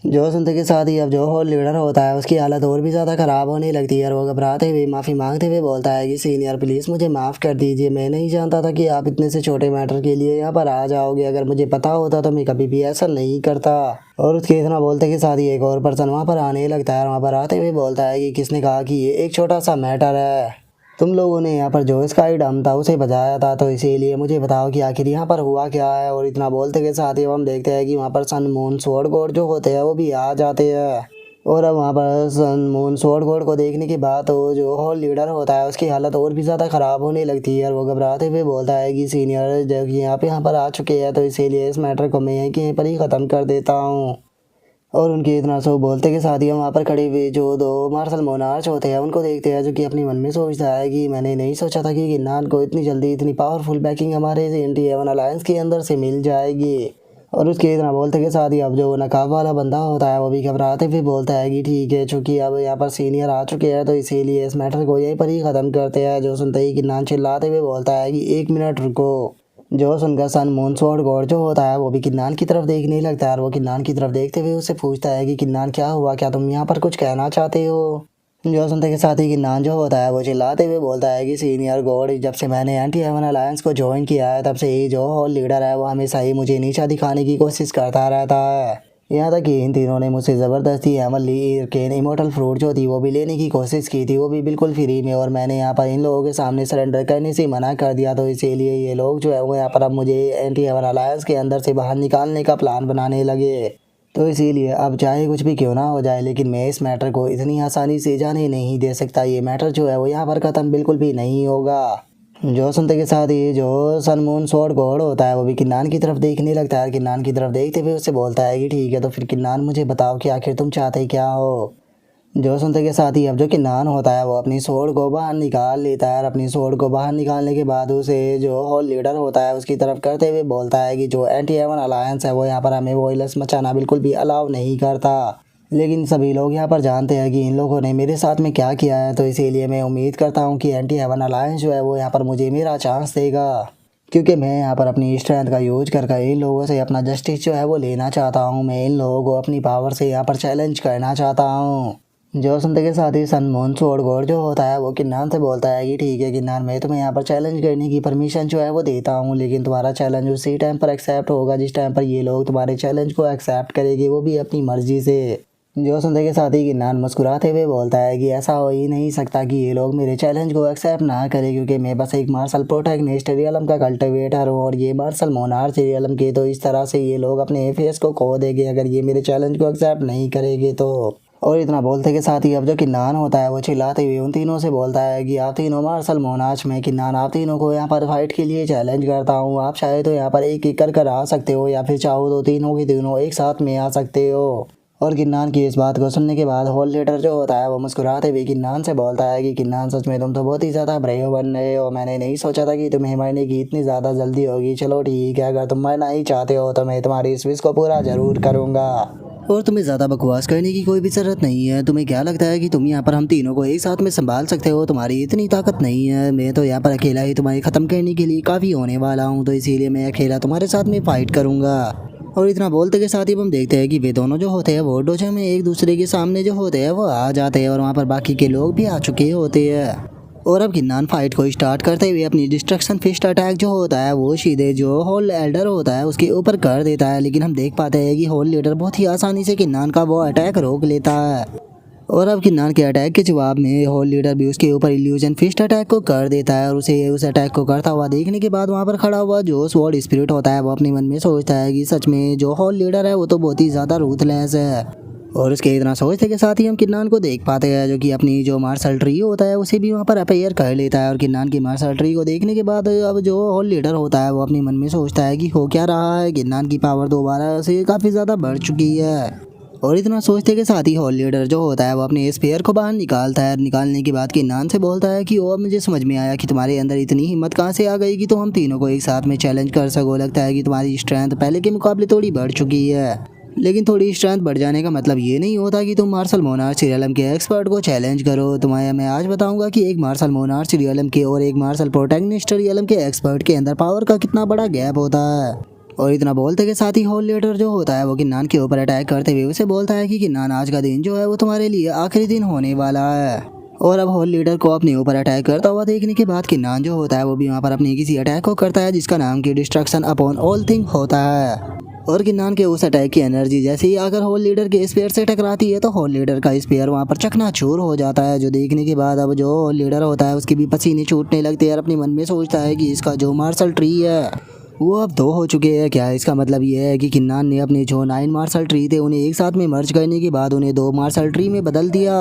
जो सुनते के साथ ही अब जो होल लीडर होता है उसकी हालत और भी ज़्यादा ख़राब होने लगती है और वो घबराते हुए माफ़ी मांगते हुए बोलता है कि सीनियर प्लीज़ मुझे माफ़ कर दीजिए। मैं नहीं जानता था कि आप इतने से छोटे मैटर के लिए यहाँ पर आ जाओगे। अगर मुझे पता होता तो मैं कभी भी ऐसा नहीं करता। और उसके इतना बोलते के साथ ही एक और पर्सन वहाँ पर आने लगता है और वहाँ पर आते हुए बोलता है कि किसने कहा कि ये एक छोटा सा मैटर है। तुम लोगों ने यहाँ पर जो स्काई डम था उसे बजाया था, तो इसीलिए मुझे बताओ कि आखिर यहाँ पर हुआ क्या है। और इतना बोलते के साथ ही हम देखते हैं कि वहाँ पर सन मून स्वॉर्ड गॉड जो होते हैं वो भी आ जाते हैं। और अब वहाँ पर सन मून स्वॉर्ड गॉड को देखने के बाद तो जो होल लीडर होता है उसकी हालत और भी ज़्यादा ख़राब होने लगती है और वो घबराते हुए बोलता है कि सीनियर जब यहाँ पर आ चुके हैं तो इसीलिए इस मैटर को मैं यहीं पर ही ख़त्म कर देता हूँ। और उनके इतना सो बोलते के साथ ही हम वहाँ पर खड़े हुए जो दो मार्शल मोनार्च होते हैं उनको देखते हैं, जो कि अपने मन में सोचता है कि मैंने नहीं सोचा था कि किन्नान को इतनी जल्दी इतनी पावरफुल बैकिंग हमारे एंटी हेवन अलायंस के अंदर से मिल जाएगी। और उसके इतना बोलते के साथ ही अब जो नकाब वाला बंदा होता है वो भी घबराते हुए बोलता है कि ठीक है, चूँकि अब यहाँ पर सीनियर आ चुके हैं तो इसीलिए इस मैटर को यहीं पर ही ख़त्म करते हैं। जो सुनते ही किन्नान चिल्लाते हुए बोलता है कि 1 मिनट रुको। जो सुनकर सन मून स्वॉर्ड गॉड जो होता है वो भी किन्नान की तरफ देखने लगता है और वो किन्नान की तरफ देखते हुए उससे पूछता है कि किन्नान क्या हुआ, क्या तुम यहाँ पर कुछ कहना चाहते हो। जो सुनते के साथ ही किन्नान जो होता है वो चिल्लाते हुए बोलता है कि सीनियर गॉड जब से मैंने एंटी हेवन अलायंस को ज्वाइन किया है तब से ही जो होल लीडर है वो हमेशा ही मुझे नीचा दिखाने की कोशिश करता रहता है। यहाँ तक कि इन तीनों ने मुझसे ज़बरदस्ती हेवनली आर्केन इमोर्टल फ्रूट जो थी वो भी लेने की कोशिश की थी, वो भी बिल्कुल फ्री में, और मैंने यहाँ पर इन लोगों के सामने सरेंडर करने से मना कर दिया। तो इसीलिए ये लोग जो है वो यहाँ पर अब मुझे एंटी हेवन अलायंस के अंदर से बाहर निकालने का प्लान बनाने लगे। तो इसीलिए अब चाहे कुछ भी क्यों ना हो जाए लेकिन मैं इस मैटर को इतनी आसानी से जाने नहीं दे सकता। ये मैटर जो है वो यहाँ पर ख़त्म बिल्कुल भी नहीं होगा। जो सुनते के साथ ही जो सन मून स्वॉर्ड गॉड होता है वो भी किन्नान की तरफ देखने लगता है। किन्नान की तरफ देखते हुए उससे बोलता है कि ठीक है, तो फिर किन्नान मुझे बताओ कि आखिर तुम चाहते क्या हो। जो सुनते के साथ ही अब जो किन्नान होता है वो अपनी स्वॉर्ड को बाहर निकाल लेता है और अपनी स्वॉर्ड को बाहर निकालने के बाद उसे जो होल लीडर होता है उसकी तरफ करते हुए बोलता है कि जो एंटी हेवन अलायंस है वो यहाँ पर हमें वॉयलेंस मचाना बिल्कुल भी अलाउ नहीं करता। लेकिन सभी लोग यहाँ पर जानते हैं कि इन लोगों ने मेरे साथ में क्या किया है, तो इसीलिए मैं उम्मीद करता हूँ कि एंटी हेवन अलायंस जो है वो यहाँ पर मुझे मेरा चांस देगा, क्योंकि मैं यहाँ पर अपनी स्ट्रेंथ का यूज करके इन लोगों से अपना जस्टिस जो है वो लेना चाहता हूँ। मैं इन लोगों को अपनी पावर से यहाँ पर चैलेंज करना चाहता हूँ। जो सुनते के साथ ही सनमोहन सोडगोड जो होता है वो किन्नान से बोलता है कि ठीक है किन्नान, मैं तुम्हें यहाँ पर चैलेंज करने की परमिशन जो है वो देता हूँ, लेकिन तुम्हारा चैलेंज उसी टाइम पर एक्सेप्ट होगा जिस टाइम पर ये लोग तुम्हारे चैलेंज को एक्सेप्ट करेंगे, वो भी अपनी मर्जी से। जो सुनते के साथ ही किन्नान मुस्कुराते हुए बोलता है कि ऐसा हो ही नहीं सकता कि ये लोग मेरे चैलेंज को एक्सेप्ट ना करें, क्योंकि मैं बस एक मार्शल प्रोटैगनिस्ट रियलम का कल्टिवेटर हूँ और ये मार्शल मोनार्च रियलम के, तो इस तरह से ये लोग अपने फेस को खो देंगे अगर ये मेरे चैलेंज को एक्सेप्ट नहीं करेंगे तो। और इतना बोलते के साथ ही अब जो किन्नान होता है वो चिल्लाते हुए उन तीनों से बोलता है कि आप तीनों मार्शल मोनार्च में किन्नान, आप तीनों को यहाँ पर फाइट के लिए चैलेंज करता हूँ। आप चाहे तो यहाँ पर एक एक कर आ सकते हो या फिर चाहो तो तीनों के तीनों एक साथ में आ सकते हो। और किन्नान की इस बात को सुनने के बाद होल लीडर जो होता है वो मुस्कुराते हुए किन्नान से बोलता है कि किन्नान, सच में तुम तो बहुत ही ज़्यादा ब्रेव बन रहे हो, मैंने नहीं सोचा था कि तुम्हें मरने की इतनी ज़्यादा जल्दी होगी। चलो ठीक है, अगर तुम मरना ही चाहते हो तो मैं तुम्हारी इस विश को पूरा ज़रूर करूँगा और तुम्हें ज़्यादा बकवास करने की कोई भी ज़रूरत नहीं है। तुम्हें क्या लगता है कि तुम यहाँ पर हम तीनों को एक साथ में संभाल सकते हो? तुम्हारी इतनी ताकत नहीं है। मैं तो यहाँ पर अकेला ही तुम्हें ख़त्म करने के लिए काफ़ी होने वाला हूँ, तो इसीलिए मैं अकेला तुम्हारे साथ में फ़ाइट करूँगा। और इतना बोलते के साथ ही हम देखते हैं कि वे दोनों जो होते हैं वो डोजे में एक दूसरे के सामने जो होते हैं वो आ जाते हैं और वहाँ पर बाकी के लोग भी आ चुके होते हैं। और अब किन्नान फाइट को स्टार्ट करते हुए अपनी डिस्ट्रक्शन फिस्ट अटैक जो होता है वो सीधे जो होल एल्डर होता है उसके ऊपर कर देता है, लेकिन हम देख पाते हैं कि होल लीडर बहुत ही आसानी से किन्नान का वो अटैक रोक लेता है। और अब किन्नान के अटैक के जवाब में होल लीडर भी उसके ऊपर इल्यूजन फिस्ट अटैक को कर देता है और उसे उस अटैक को करता हुआ देखने के बाद वहाँ पर खड़ा हुआ जो स्वॉर्ड स्पिरिट होता है वो अपने मन में सोचता है कि सच में जो होल लीडर है वो तो बहुत ही ज़्यादा रूथलेस है। और उसके इतना सोचते के साथ ही हम किन्नान को देख पाते हैं जो कि अपनी जो मार्शल ट्री होता है उसे भी वहाँ पर अपीयर कर लेता है। और किन्नान की मार्शल ट्री को देखने के बाद अब जो होल लीडर होता है वो अपने मन में सोचता है कि हो क्या रहा है, किन्नान की पावर दोबारा से काफ़ी ज़्यादा बढ़ चुकी है। और इतना सोचते के साथ ही होल लीडर जो होता है वो अपने स्पेयर को बाहर निकालता है। निकालने के बाद किन्नान से बोलता है कि वो मुझे समझ में आया कि तुम्हारे अंदर इतनी हिम्मत कहाँ से आ गई कि तुम हम तीनों को एक साथ में चैलेंज कर सको। लगता है कि तुम्हारी स्ट्रेंथ पहले के मुकाबले थोड़ी बढ़ चुकी है, लेकिन थोड़ी स्ट्रेंथ बढ़ जाने का मतलब ये नहीं होता कि तुम मार्शल मोनार्च रियलम के एक्सपर्ट को चैलेंज करो। तुम्हें मैं आज बताऊंगा कि एक मार्शल मोनार्च रियलम के और एक मार्शल प्रोटैगनिस्ट रियलम के एक्सपर्ट के अंदर पावर का कितना बड़ा गैप होता है। और इतना बोलते के साथ ही होल लीडर जो होता है वो किन्नान के ऊपर अटैक करते हुए उसे बोलता है कि किन्नान, आज का दिन जो है वो तुम्हारे लिए आखिरी दिन होने वाला है। और अब होल लीडर को अपने ऊपर अटैक करता हुआ देखने के बाद किन्नान जो होता है वो भी वहाँ पर अपने किसी अटैक को करता है जिसका नाम की डिस्ट्रक्शन अपॉन ऑल थिंग होता है। और किन्नान के उस अटैक की एनर्जी जैसे ही अगर होल लीडर के स्पेयर से टकराती है तो होल लीडर का स्पेयर वहाँ पर चकनाचूर हो जाता है, जो देखने के बाद अब जो होल लीडर होता है उसके भी पसीने छूटने लगते हैं और अपने मन में सोचता है कि इसका जो मार्शल ट्री है वो अब 2 हो चुके हैं। क्या इसका मतलब ये है कि किन्नान ने अपने जो 9 मार्शल ट्री थे उन्हें एक साथ में मर्ज करने के बाद उन्हें 2 मार्शल ट्री में बदल दिया।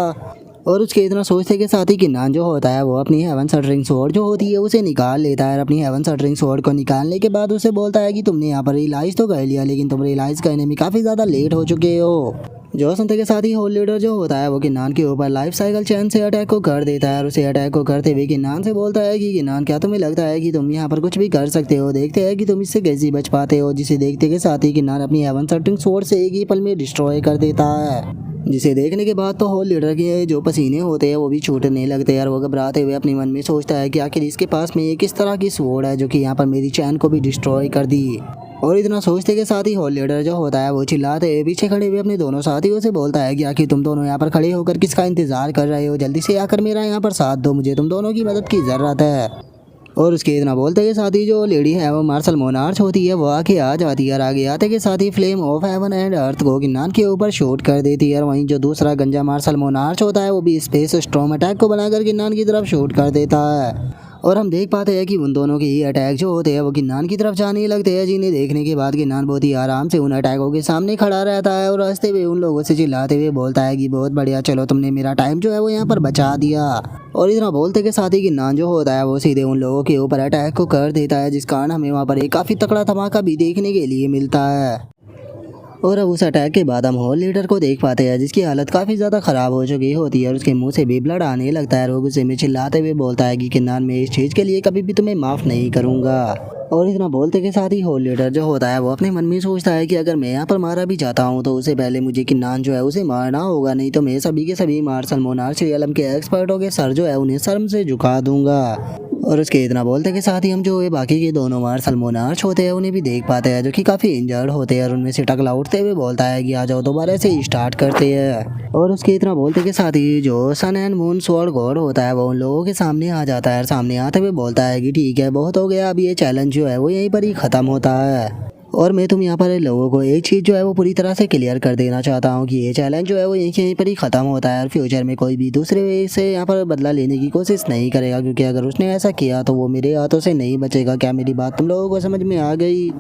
और उसके इतना सोचते के साथ ही किन्नान जो होता है वो अपनी हेवन शटरिंग स्वॉर्ड जो होती है उसे निकाल लेता है। और अपनी हेवन शटरिंग स्वॉर्ड को निकालने के बाद उसे बोलता है कि तुमने यहाँ पर रियलाइज़ तो कर लिया, लेकिन तुम रियलाइज़ करने में काफ़ी ज़्यादा लेट हो चुके हो। जो सुनते के साथ ही होल लीडर जो होता है वो किन्नान के ऊपर लाइफ साइकिल चैन से अटैक को कर देता है और उसे अटैक को करते हुए किन्नान से बोलता है कि किन्नान, क्या तुम्हें लगता है कि तुम यहाँ पर कुछ भी कर सकते हो? देखते हैं कि तुम इससे कैसे बच पाते हो। जिसे देखते के साथ ही किन्नान अपनी हेवन शटरिंग स्वॉर्ड से एक ही पल में डिस्ट्रॉय कर देता है, जिसे देखने के बाद तो होल लीडर के जो पसीने होते हैं वो भी छूटने लगते हैं और वो घबराते हुए अपने मन में सोचता है कि आखिर इसके पास में एक इस तरह की स्वॉर्ड है जो कि यहाँ पर मेरी चैन को भी डिस्ट्रॉय कर दी। और इतना सोचते के साथ ही होल लीडर जो होता है वो चिल्लाते हुए पीछे खड़े हुए अपने दोनों साथियों से बोलता है कि आखिर तुम दोनों यहाँ पर खड़े होकर किसका इंतजार कर रहे हो? जल्दी से आकर मेरा यहाँ पर साथ दो, मुझे तुम दोनों की मदद की ज़रूरत है। और उसके इतना बोलते के साथ ही जो लेडी है वो मार्शल मोनार्च होती है वो आके आ जाती है और आगे आते के साथ ही flame of heaven and earth को किन्नान के ऊपर शूट कर देती है। और वहीं जो दूसरा गंजा मार्शल मोनार्च होता है वो भी स्पेस स्टॉर्म अटैक को बनाकर किन्नान की तरफ शूट कर देता है। और हम देख पाते हैं कि उन दोनों के ही अटैक जो होते हैं वो किन्नान की तरफ जाने लगते हैं, जिन्हें देखने के बाद किन्नान बहुत ही आराम से उन अटैकों के सामने खड़ा रहता है और हंसते हुए उन लोगों से चिल्लाते हुए बोलता है कि बहुत बढ़िया, चलो तुमने मेरा टाइम जो है वो यहाँ पर बचा दिया। और इतना बोलते के साथ ही किन्नान जो होता है वो सीधे उन लोगों के ऊपर अटैक को कर देता है, जिस कारण हमें वहाँ पर एक काफ़ी तगड़ा धमाका भी देखने के लिए मिलता है। और अब उस अटैक के बाद हम होल लीडर को देख पाते हैं जिसकी हालत काफ़ी ज़्यादा ख़राब हो चुकी होती है और उसके मुंह से भी ब्लड आने लगता है। वो गुस्से में चिल्लाते हुए बोलता है कि किन्नान, मैं इस चीज़ के लिए कभी भी तुम्हें माफ़ नहीं करूँगा। और इतना बोलते के साथ ही होल लीडर जो होता है वो अपने मन में सोचता है कि अगर मैं यहाँ पर मारा भी जाता हूँ तो उससे पहले मुझे किन्नान जो है उसे मारना होगा, नहीं तो मैं सभी के सभी मार्शल मोनार्च रियलम के एक्सपर्टों के सर जो है उन्हें शर्म से झुका दूंगा। और उसके इतना बोलते के साथ ही हम जो है बाकी के दोनों मार्शल मोनार्च होते हैं उन्हें भी देख पाते हैं, जो कि काफ़ी इंजर्ड होते हैं, और उनमें से टकला उठते हुए बोलता है कि आ जाओ दोबारा से स्टार्ट करते हैं। और उसके इतना बोलते के साथ ही जो सन एंड मून स्वॉर्ड गॉड होता है वो उन लोगों के सामने आ जाता है, और सामने आते हुए बोलता है कि ठीक है बहुत हो गया, अब ये चैलेंज जो है वो यहीं पर ही ख़त्म होता है। और मैं तुम यहाँ पर लोगों को एक चीज़ जो है वो पूरी तरह से क्लियर कर देना चाहता हूँ कि ये चैलेंज जो है वो यहीं पर ही ख़त्म होता है, और फ्यूचर में कोई भी दूसरे से यहाँ पर बदला लेने की कोशिश नहीं करेगा, क्योंकि अगर उसने ऐसा किया तो वो मेरे हाथों से नहीं बचेगा। क्या मेरी बात तुम लोगों को समझ में आ गई?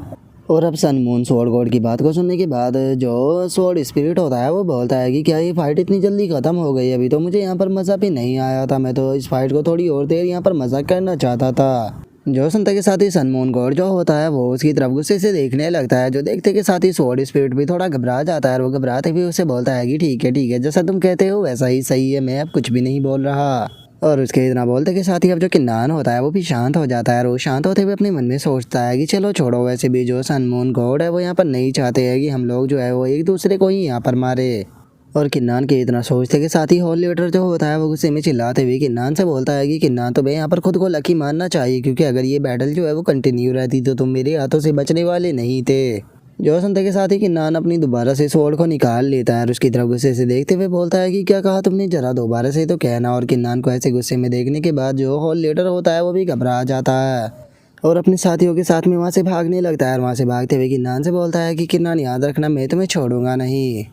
और अब सन मून स्वॉर्ड गॉड की बात को सुनने के बाद जो स्वॉर्ड स्पिरिट होता है वो बोलता है कि क्या ये फाइट इतनी जल्दी ख़त्म हो गई? अभी तो मुझे यहाँ पर मज़ा भी नहीं आया था, मैं तो इस फाइट को थोड़ी और देर यहाँ पर मज़ा करना चाहता था। जो सुनते के साथ ही सन मून गॉड जो होता है वो उसकी तरफ गुस्से से देखने लगता है, जो देखते के साथ ही स्वॉर्ड स्पिरिट भी थोड़ा घबरा जाता है, और वो घबराते हुए उसे बोलता है कि ठीक है जैसा तुम कहते हो वैसा ही सही है, मैं अब कुछ भी नहीं बोल रहा। और उसके इतना बोलते के साथ ही अब जो किन्नान होता है वो भी शांत हो जाता है, और वो शांत होते हुए अपने मन में सोचता है कि चलो छोड़ो, वैसे भी जो सन मून गॉड है वो यहाँ पर नहीं चाहते हैं कि हम लोग जो है वो एक दूसरे को ही यहाँ पर मारे। और किन्नान के इतना सोचते के साथ ही होल लीडर जो होता है वो गुस्से में चिल्लाते हुए किन्नान से बोलता है कि किन्नान तुम्हें यहाँ पर खुद को लकी मानना चाहिए, क्योंकि अगर ये बैटल जो है वो कंटिन्यू रहती तो तुम मेरे हाथों से बचने वाले नहीं थे। जो सुनते के साथ ही किन्नान अपनी दोबारा से स्वॉर्ड को निकाल लेता है, और उसकी तरफ गुस्से से देखते हुए बोलता है कि क्या कहा तुमने, जरा दोबारा से तो कहना। और किन्नान को ऐसे गुस्से में देखने के बाद जो होल लीडर होता है वो भी घबरा जाता है, और अपने साथियों के साथ में वहाँ से भागने लगता है, और वहाँ से भागते हुए किन्नान से बोलता है कि किन्नान याद रखना, मैं तुम्हें छोड़ूंगा नहीं।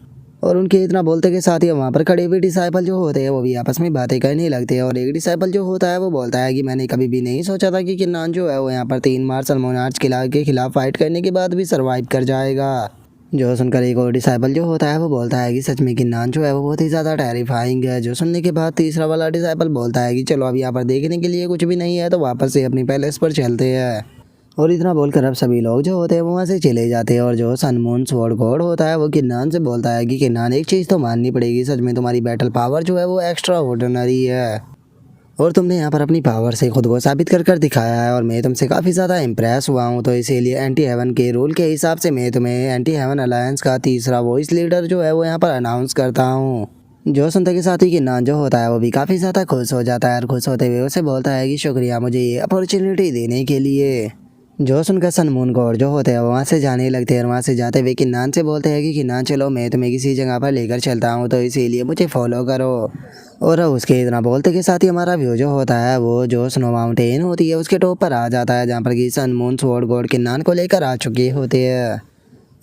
और उनके इतना बोलते के साथ ही वहाँ पर खड़े हुए डिसाइपल जो होते हैं वो भी आपस में बातें करने लगते हैं, और एक डिसाइपल जो होता है वो बोलता है कि मैंने कभी भी नहीं सोचा था कि किन्नान जो है वो यहाँ पर 3 मार्शल मोनार्च के खिलाफ फाइट करने के बाद भी सर्वाइव कर जाएगा। जो सुनकर एक और डिसाइपल जो होता है वो बोलता है कि सच में किन्नान जो है वो बहुत ही ज़्यादा टेरिफाइंग है। जो सुनने के बाद तीसरा वाला डिसाइपल बोलता है कि चलो अब यहाँ पर देखने के लिए कुछ भी नहीं है, तो वापस से अपनी पैलेस पर चलते हैं। और इतना बोलकर अब सभी लोग जो होते हैं वो वहाँ से चले जाते हैं, और जो सन मून स्वॉर्ड गॉड होता है वो किन्नान से बोलता है कि किन्नान एक चीज़ तो माननी पड़ेगी, सच में तुम्हारी बैटल पावर जो है वो एक्स्ट्रा ऑर्डिनरी है, और तुमने यहाँ पर अपनी पावर से खुद को साबित कर दिखाया है, और मैं तुमसे काफ़ी ज़्यादा इम्प्रेस हुआ हूँ। तो इसीलिए एंटी हेवन के रूल के हिसाब से मैं तुम्हें एंटी हेवन अलायंस का तीसरा वॉइस लीडर जो है वो यहाँ पर अनाउंस करता हूँ। जो सुनते के साथ ही किन्नान जो होता है वो भी काफ़ी ज़्यादा खुश हो जाता है, और खुश होते हुए उसे बोलता है कि शुक्रिया मुझे ये अपॉर्चुनिटी देने के लिए। जो सुनकर सन मून गॉड जो होते हैं वहाँ से जाने लगते हैं, और वहाँ से जाते हुए किन्नान से बोलते हैं कि किन्नान चलो मैं तुम्हें किसी जगह पर लेकर चलता हूँ, तो इसीलिए मुझे फॉलो करो। और उसके इतना बोलते के साथ ही हमारा व्यू जो होता है वो जो स्नो माउंटेन होती है उसके टॉप पर आ जाता है, जहाँ पर कि सन मून स्वॉर्ड गॉड किन्नान को लेकर आ चुके होते हैं।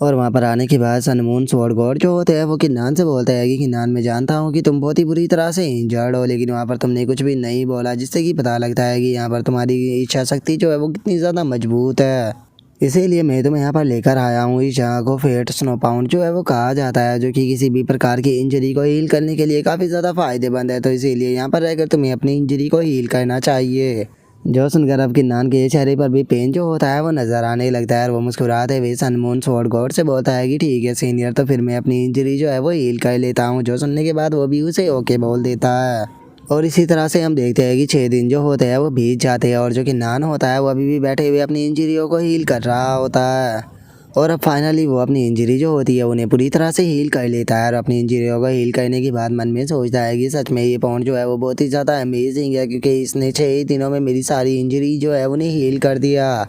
और वहाँ पर आने के बाद सन मून स्वॉर्ड गॉड जो होते हैं वो किन्नान से बोलते हैं कि किन्नान मैं जानता हूँ कि तुम बहुत ही बुरी तरह से इंजर्ड हो, लेकिन वहाँ पर तुमने कुछ भी नहीं बोला, जिससे कि पता लगता है कि यहाँ पर तुम्हारी इच्छा शक्ति जो है वो कितनी ज़्यादा मजबूत है। इसीलिए मैं तुम्हें यहाँ पर लेकर आया हूँ। इस जगह को फेट स्नो पाउंड जो है वो कहा जाता है, जो कि किसी भी प्रकार की इंजरी को हील करने के लिए काफ़ी ज़्यादा फायदेमंद है, तो इसीलिए यहाँ पर रहकर तुम्हें अपनी इंजरी को हील करना चाहिए। जो सुनकर अब किन्नान के चेहरे पर भी पेन जो होता है वो नज़र आने लगता है, और वो मुस्कुराते हुए सन मून स्वॉर्ड गॉड से बोलता है कि ठीक है सीनियर, तो फिर मैं अपनी इंजरी जो है वो हील कर लेता हूँ। जो सुनने के बाद वो भी उसे ओके बोल देता है, और इसी तरह से हम देखते हैं कि 6 दिन जो होते हैं वो बीत जाते हैं, और जो किन्नान होता है वो अभी भी बैठे हुए अपनी इंजरियों को हील कर रहा होता है। और अब फाइनली वो अपनी इंजरी जो होती है उन्हें पूरी तरह से हील कर लेता है, और अपनी इंजरियों को हील करने के बाद मन में सोचता है कि सच में ये पाउंड जो है वो बहुत ही ज़्यादा अमेजिंग है, क्योंकि इसने 6 ही दिनों में मेरी सारी इंजरी जो है उन्हें हील कर दिया।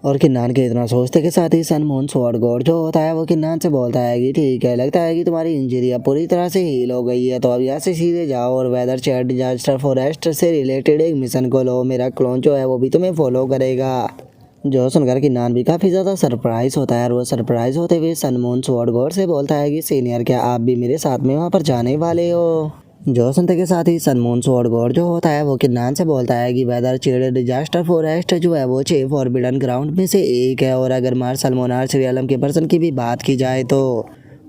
और किन्नान के इतना सोचते के साथ ही सन मून स्वॉर्ड गॉड जो होता है वो किन्नान से बोलता है कि ठीक है, लगता है कि तुम्हारी इंजरी अब पूरी तरह से हील हो गई है, तो अब यहाँ से सीधे जाओ और वेदर चैट डिजास्टर फॉरेस्ट से रिलेटेड एक मिशन को लो। मेरा क्लोन जो है वो भी तुम्हें फॉलो करेगा। जो सुनकर किन्नान भी काफ़ी ज़्यादा सरप्राइज होता है, और वो सरप्राइज होते हुए सन मून स्वॉर्ड गॉड से बोलता है कि सीनियर क्या आप भी मेरे साथ में वहाँ पर जाने वाले हो? जो सुनते के साथ ही सन मून स्वॉर्ड गॉड जो होता है वो किन्नान से बोलता है कि वेदर चेड डिजास्टर फॉरेस्ट जो है वो 6 फॉरबिडन ग्राउंड में से एक है, और अगर मार्शल मोनार्च रियलम के पर्सन की भी बात की जाए तो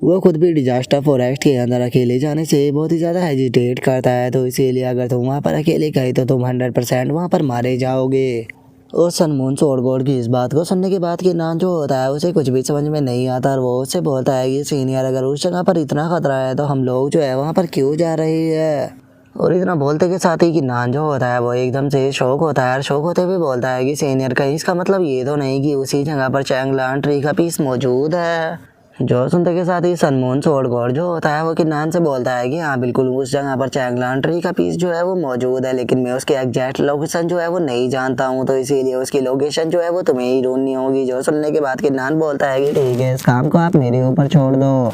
वो खुद भी डिजास्टर फॉरेस्ट के अंदर अकेले जाने से बहुत ही ज़्यादा हेजिटेट करता है, तो इसीलिए अगर तुम वहाँ पर अकेले गए तो तुम 100% वहाँ पर मारे जाओगे। और सन मून स्वॉर्ड गॉड की इस बात को सुनने के बाद किन्नान जो होता है उसे कुछ भी समझ में नहीं आता, और वो उससे बोलता है कि सीनियर अगर उस जगह पर इतना खतरा है तो हम लोग जो है वहाँ पर क्यों जा रहे हैं? और इतना बोलते के साथ ही कि नान जो होता है वो एकदम से शौक होता है और शौक होते हुए बोलता है कि सीनियर कहीं इसका मतलब ये तो नहीं कि उसी जगह पर चैंगलान ट्री का पीस मौजूद है। जो सुनते के साथ ही सनमून सोडगोड जो होता है वो किन्नान से बोलता है कि हाँ बिल्कुल उस जगह पर चैंगलान ट्री का पीस जो है वो मौजूद है, लेकिन मैं उसकी एग्जैक्ट लोकेशन जो है वो नहीं जानता हूँ, तो इसीलिए उसकी लोकेशन जो है वो तुम्हें ही ढूंढनी होगी। जो सुनने के बाद किन्नान बोलता है कि ठीक है, इस काम को आप मेरे ऊपर छोड़ दो।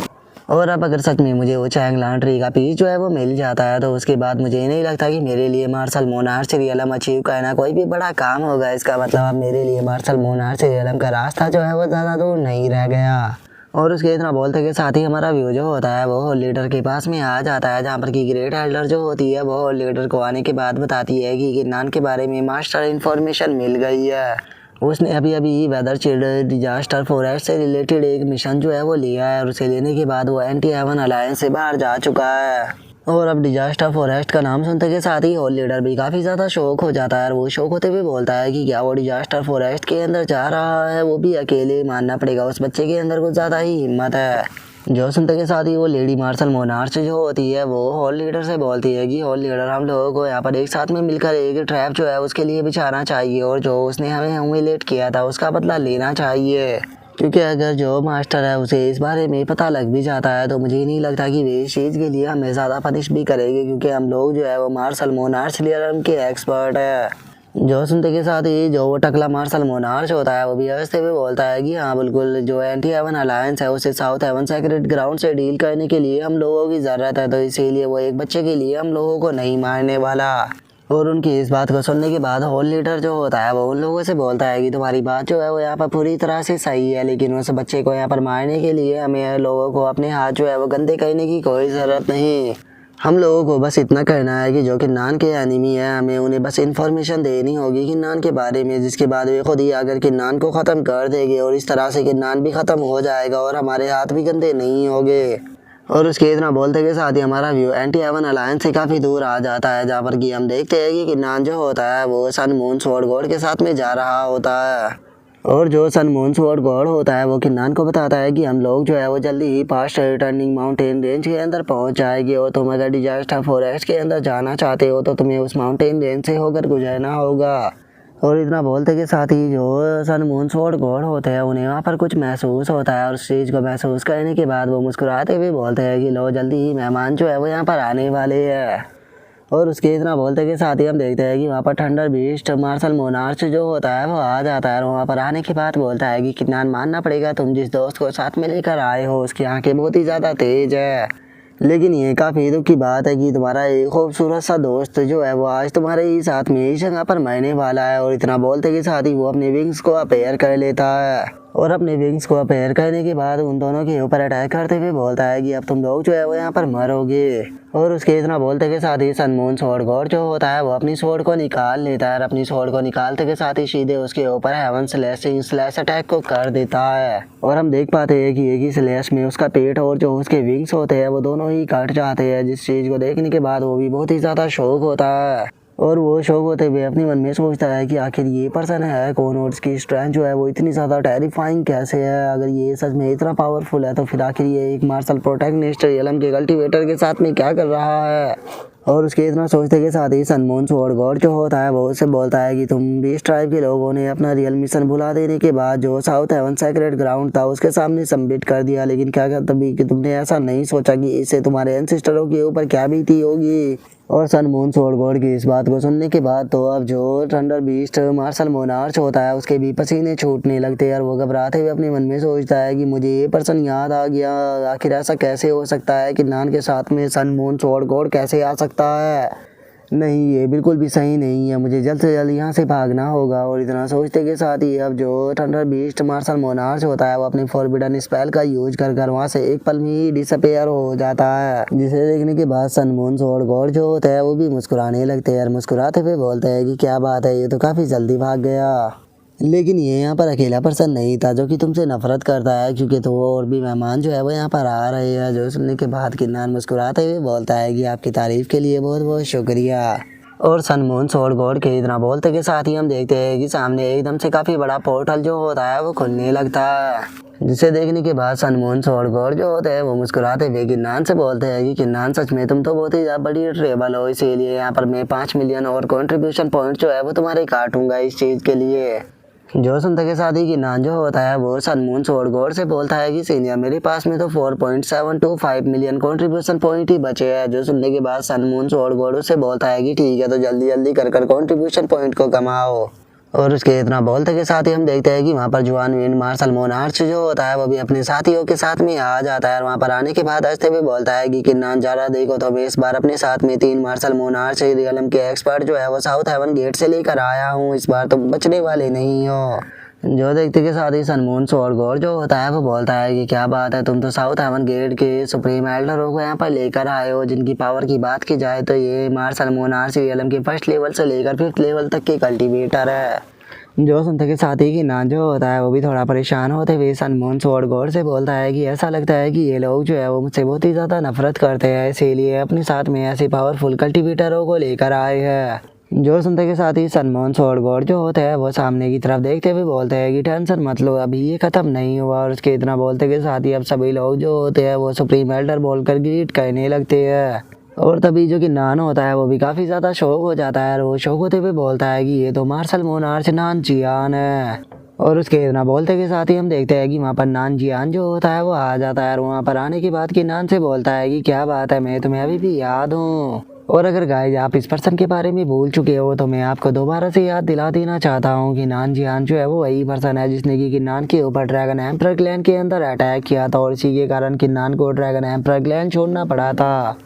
और अब अगर सच में मुझे वो चैंगलान ट्री का पीस जो है वो मिल जाता है तो उसके बाद मुझे नहीं लगता कि मेरे लिए मार्शल मोनार्च रियलम अचीव करना कोई भी बड़ा काम होगा। इसका मतलब अब मेरे लिए मार्शल मोनार्च रियलम का रास्ता जो है वो ज़्यादा दूर नहीं रह गया। और उसके इतना बोलते के साथ ही हमारा व्यू जो होता है वो लीडर के पास में आ जाता है, जहाँ पर कि ग्रेट एल्डर जो होती है वो लीडर को आने के बाद बताती है कि किन्नान के बारे में मास्टर इन्फॉर्मेशन मिल गई है। उसने अभी अभी वेदर चिल्ड डिजास्टर फॉरेस्ट से रिलेटेड एक मिशन जो है वो लिया है और उसे लेने के बाद वो एंटी हेवन अलायंस से बाहर जा चुका है। और अब डिजास्टर फॉरेस्ट का नाम सुनते के साथ ही होल लीडर भी काफ़ी ज़्यादा शौक हो जाता है और वो शौक होते हुए बोलता है कि क्या वो डिजास्टर फॉरेस्ट के अंदर जा रहा है, वो भी अकेले। मानना पड़ेगा उस बच्चे के अंदर कुछ ज़्यादा ही हिम्मत है। जो सुनते के साथ ही वो लेडी मार्शल मोनार्च जो होती है वो हॉल लीडर से बोलती है कि हॉल लीडर, हम लोगों को यहाँ पर एक साथ में मिलकर एक ट्रैप जो है उसके लिए बिछाना चाहिए और जो उसने हमें ह्यूमिलेट किया था उसका बदला लेना चाहिए, क्योंकि अगर जो मास्टर है उसे इस बारे में पता लग भी जाता है तो मुझे नहीं लगता कि वे इस चीज़ के लिए हमें ज़्यादा पनिश भी करेंगे, क्योंकि हम लोग जो है वो मार्शल मोनार्च रियलम के एक्सपर्ट है। जो सुनते के साथ ही जो वो टकला मार्शल मोनार्च होता है वो भी हंसते हुए बोलता है कि हाँ बिल्कुल, जो एंटी हेवन अलायंस है उसे साउथ हेवन सेक्रेट ग्राउंड से डील करने के लिए हम लोगों की ज़रूरत है, तो इसीलिए वो एक बच्चे के लिए हम लोगों को नहीं मारने वाला। और उनकी इस बात को सुनने के बाद होल लीडर जो होता है वो उन लोगों से बोलता है कि तुम्हारी बात जो है वो यहाँ पर पूरी तरह से सही है, लेकिन उस बच्चे को यहाँ पर मारने के लिए हमें लोगों को अपने हाथ जो है वो गंदे करने की कोई ज़रूरत नहीं। हम लोगों को बस इतना करना है कि जो किन्नान के एनिमी है हमें उन्हें बस इन्फॉर्मेशन देनी होगी किन्नान के बारे में, जिसके बाद वे खुद ही अगर किन्नान को ख़त्म कर देंगे और इस तरह से किन्नान भी ख़त्म हो जाएगा और हमारे हाथ भी गंदे नहीं होंगे। और उसके इतना बोलते के साथ ही हमारा व्यू एंटी हेवन अलायंस से काफ़ी दूर आ जाता है, जहाँ पर कि हम देखते हैं कि किन्नान जो होता है वो सन मून स्वॉर्ड गॉड के साथ में जा रहा होता है। और जो सन मून स्वॉर्ड गॉड होता है वो किन्नान को बताता है कि हम लोग जो है वो जल्दी ही पास्ट रिटर्निंग माउंटेन रेंज के अंदर पहुंच जाएंगे और तुम अगर डिजास्टर फॉरेस्ट के अंदर जाना चाहते हो तो तुम्हें उस माउंटेन रेंज से होकर गुजरना होगा। और इतना बोलते के साथ ही जो सन मून स्वॉर्ड गॉड होते हैं उन्हें वहाँ पर कुछ महसूस होता है और उस चीज़ को महसूस करने के बाद वो मुस्कुराते हुए बोलते हैं कि लो जल्दी ही मेहमान जो है वो यहाँ पर आने वाले हैं। और उसके इतना बोलते के साथ ही हम देखते हैं कि वहाँ पर थंडर बीस्ट मार्शल मोनार्च जो होता है वो आ जाता है और वहाँ पर आने के बाद बोलता है कि किन्नान, मानना पड़ेगा तुम जिस दोस्त को साथ में लेकर आए हो उसकी आंखें बहुत ही ज़्यादा तेज है, लेकिन ये काफ़ी दुख की बात है कि तुम्हारा एक खूबसूरत सा दोस्त जो है वो आज तुम्हारे ही साथ में इस जगह पर मरने वाला है। और इतना बोलते के साथ ही वो अपने विंग्स को अपेयर कर लेता है और अपने विंग्स को अपेयर करने के बाद उन दोनों के ऊपर अटैक करते हुए बोलता है कि अब तुम लोग जो है वो यहाँ पर मरोगे। और उसके इतना बोलते के साथ ही सन मून स्वॉर्ड गॉड जो होता है वो अपनी स्वॉर्ड को निकाल लेता है और अपनी स्वॉर्ड को निकालते के साथ ही सीधे उसके ऊपर हेवन स्लैशिंग स्लैश अटैक को कर देता है। और हम देख पाते हैं कि एक ही स्लैश में उसका पेट और जो उसके विंग्स होते हैं वो दोनों ही कट जाते हैं, जिस चीज़ को देखने के बाद वो भी बहुत ही ज़्यादा शौक होता है। और वो शौक होते हुए अपने मन में सोचता है कि आखिर ये पर्सन है कौन और इसकी स्ट्रेंथ जो है वो इतनी ज़्यादा टेरिफाइंग कैसे है। अगर ये सच में इतना पावरफुल है तो फिर आखिर ये एक मार्शल प्रोटैगनिस्ट रियलम के कल्टीवेटर के साथ में क्या कर रहा है। और उसके इतना सोचते के साथ ही सन मून स्वॉर्ड गॉड जो होता है वो उससे बोलता है कि तुम बीस्ट ट्राइब के लोगों ने अपना रियल मिशन भुला देने के बाद जो साउथ हेवन सेक्रेट ग्राउंड था उसके सामने सबमिट कर दिया, लेकिन क्या तभी कि तुमने ऐसा नहीं सोचा कि इससे तुम्हारे एंसेस्टरों के ऊपर क्या बीती होगी। और सन मून स्वॉर्ड गॉड की इस बात को सुनने के बाद तो अब जो थंडर बीस्ट मार्शल मोनार्च होता है उसके भी पसीने छूटने लगते हैं और वो घबराते हुए अपने मन में सोचता है कि मुझे ये पर्सन याद आ गया, आखिर ऐसा कैसे हो सकता है कि नान के साथ में सन मून स्वॉर्ड गॉड कैसे आ सकता है। नहीं, ये बिल्कुल भी सही नहीं है, मुझे जल्द से जल्द यहाँ से भागना होगा। और इतना सोचते के साथ ही अब जो थंडर बीस्ट मार्शल मोनार्च होता है वो अपनी फॉरबिडन स्पेल का यूज कर वहाँ से एक पल में ही डिसअपेयर हो जाता है, जिसे देखने के बाद सन मून स्वॉर्ड गॉड जो होता है वो भी मुस्कुराने लगते हैं और मुस्कुराते हुए बोलते हैं कि क्या बात है, ये तो काफ़ी जल्दी भाग गया। लेकिन ये यहाँ पर अकेला पर्सन नहीं था जो कि तुमसे नफरत करता है, क्योंकि तो और भी मेहमान जो है वो यहाँ पर आ रहे हैं। जो सुनने के बाद किन्नान मुस्कुराते हुए बोलता है कि आपकी तारीफ के लिए बहुत बहुत शुक्रिया। और सन मून स्वॉर्ड गॉड के इतना बोलते के साथ ही हम देखते हैं कि सामने एकदम से काफ़ी बड़ा पोर्टल जो होता है वो खुलने लगता है। जिसे देखने के बाद सनमून सोडगोड जो होते हैं वो मुस्कुराते हुए किन्नान से बोलते हैं कि किन्नान सच में तुम तो बहुत ही बड़ी ट्रेबल हो, इसीलिए यहाँ पर मैं 5 मिलियन और कंट्रीब्यूशन पॉइंट जो है वो तुम्हारे काटूंगा इस चीज़ के लिए। जो सुनते के साथ ही किन्नान जो होता है वो सनमून सोडगोड से बोलता है कि सीनियर मेरे पास में तो 4.725 मिलियन कंट्रीब्यूशन पॉइंट ही बचे हैं। जो सुनने के बाद सनमून सोडगोड उससे बोलता है कि ठीक है तो जल्दी जल्दी कर कंट्रीब्यूशन पॉइंट को कमाओ। और उसके इतना बोलते के साथ ही हम देखते हैं कि वहाँ पर जुआन विंड मार्शल मोनार्च जो होता है वो भी अपने साथियों के साथ में आ जाता है। और वहाँ पर आने के बाद हंसते हुए बोलता है कि किन्नान जरा देखो तो मैं इस बार अपने साथ में 3 मार्शल मोनार्च रियलम के एक्सपर्ट जो है वो साउथ हेवन गेट से लेकर आया हूँ, इस बार तुम बचने वाले नहीं हो। जो देखते के साथ ही सनमून सोडगोड जो होता है वो बोलता है कि क्या बात है, तुम तो साउथ हेवन गेट के सुप्रीम एल्डरों को यहाँ पर लेकर आए हो, जिनकी पावर की बात की जाए तो ये मार्शल मोनार्च रियलम के फर्स्ट लेवल से लेकर 5th लेवल तक के कल्टिवेटर है। जो सुनते के साथ ही किन्नान जो होता है वो भी थोड़ा परेशान होते हुए सनमून सोडगोड से बोलता है कि ऐसा लगता है कि ये लोग जो है वो मुझसे बहुत ही ज़्यादा नफरत करते हैं, इसीलिए अपने साथ में ऐसे पावरफुल कल्टिवेटरों को लेकर आए हैं। जो सुनते के साथ ही सनमून सोडगोड जो होते हैं वो सामने की तरफ देखते हुए बोलते हैं कि टेंशन मत लो, अभी ये ख़त्म नहीं हुआ। और उसके इतना बोलते के साथ ही अब सभी लोग जो होते हैं वो सुप्रीम एल्डर बोलकर ग्रीट करने लगते हैं। और तभी जो किन्नान होता है वो भी काफ़ी ज़्यादा शौक हो जाता है और वो शौक होते हुए बोलता है कि ये तो मार्शल मोनार्च नान जियान है। और उसके इतना बोलते के साथ ही हम देखते हैं कि वहाँ पर नान जियान जो होता है वो आ जाता है और वहाँ पर आने के बाद किन्नान से बोलता है कि क्या बात है, मैं तुम्हें अभी भी याद हूँ। और अगर गाइस आप इस पर्सन के बारे में भूल चुके हो तो मैं आपको दोबारा से याद दिला देना चाहता हूँ कि नान जियान जो है वो वही पर्सन है जिसने कि किन्नान के ऊपर ड्रैगन एम्परर क्लैन के अंदर अटैक किया था और इसी के कारण किन्नान को ड्रैगन एम्परर क्लैन छोड़ना पड़ा था।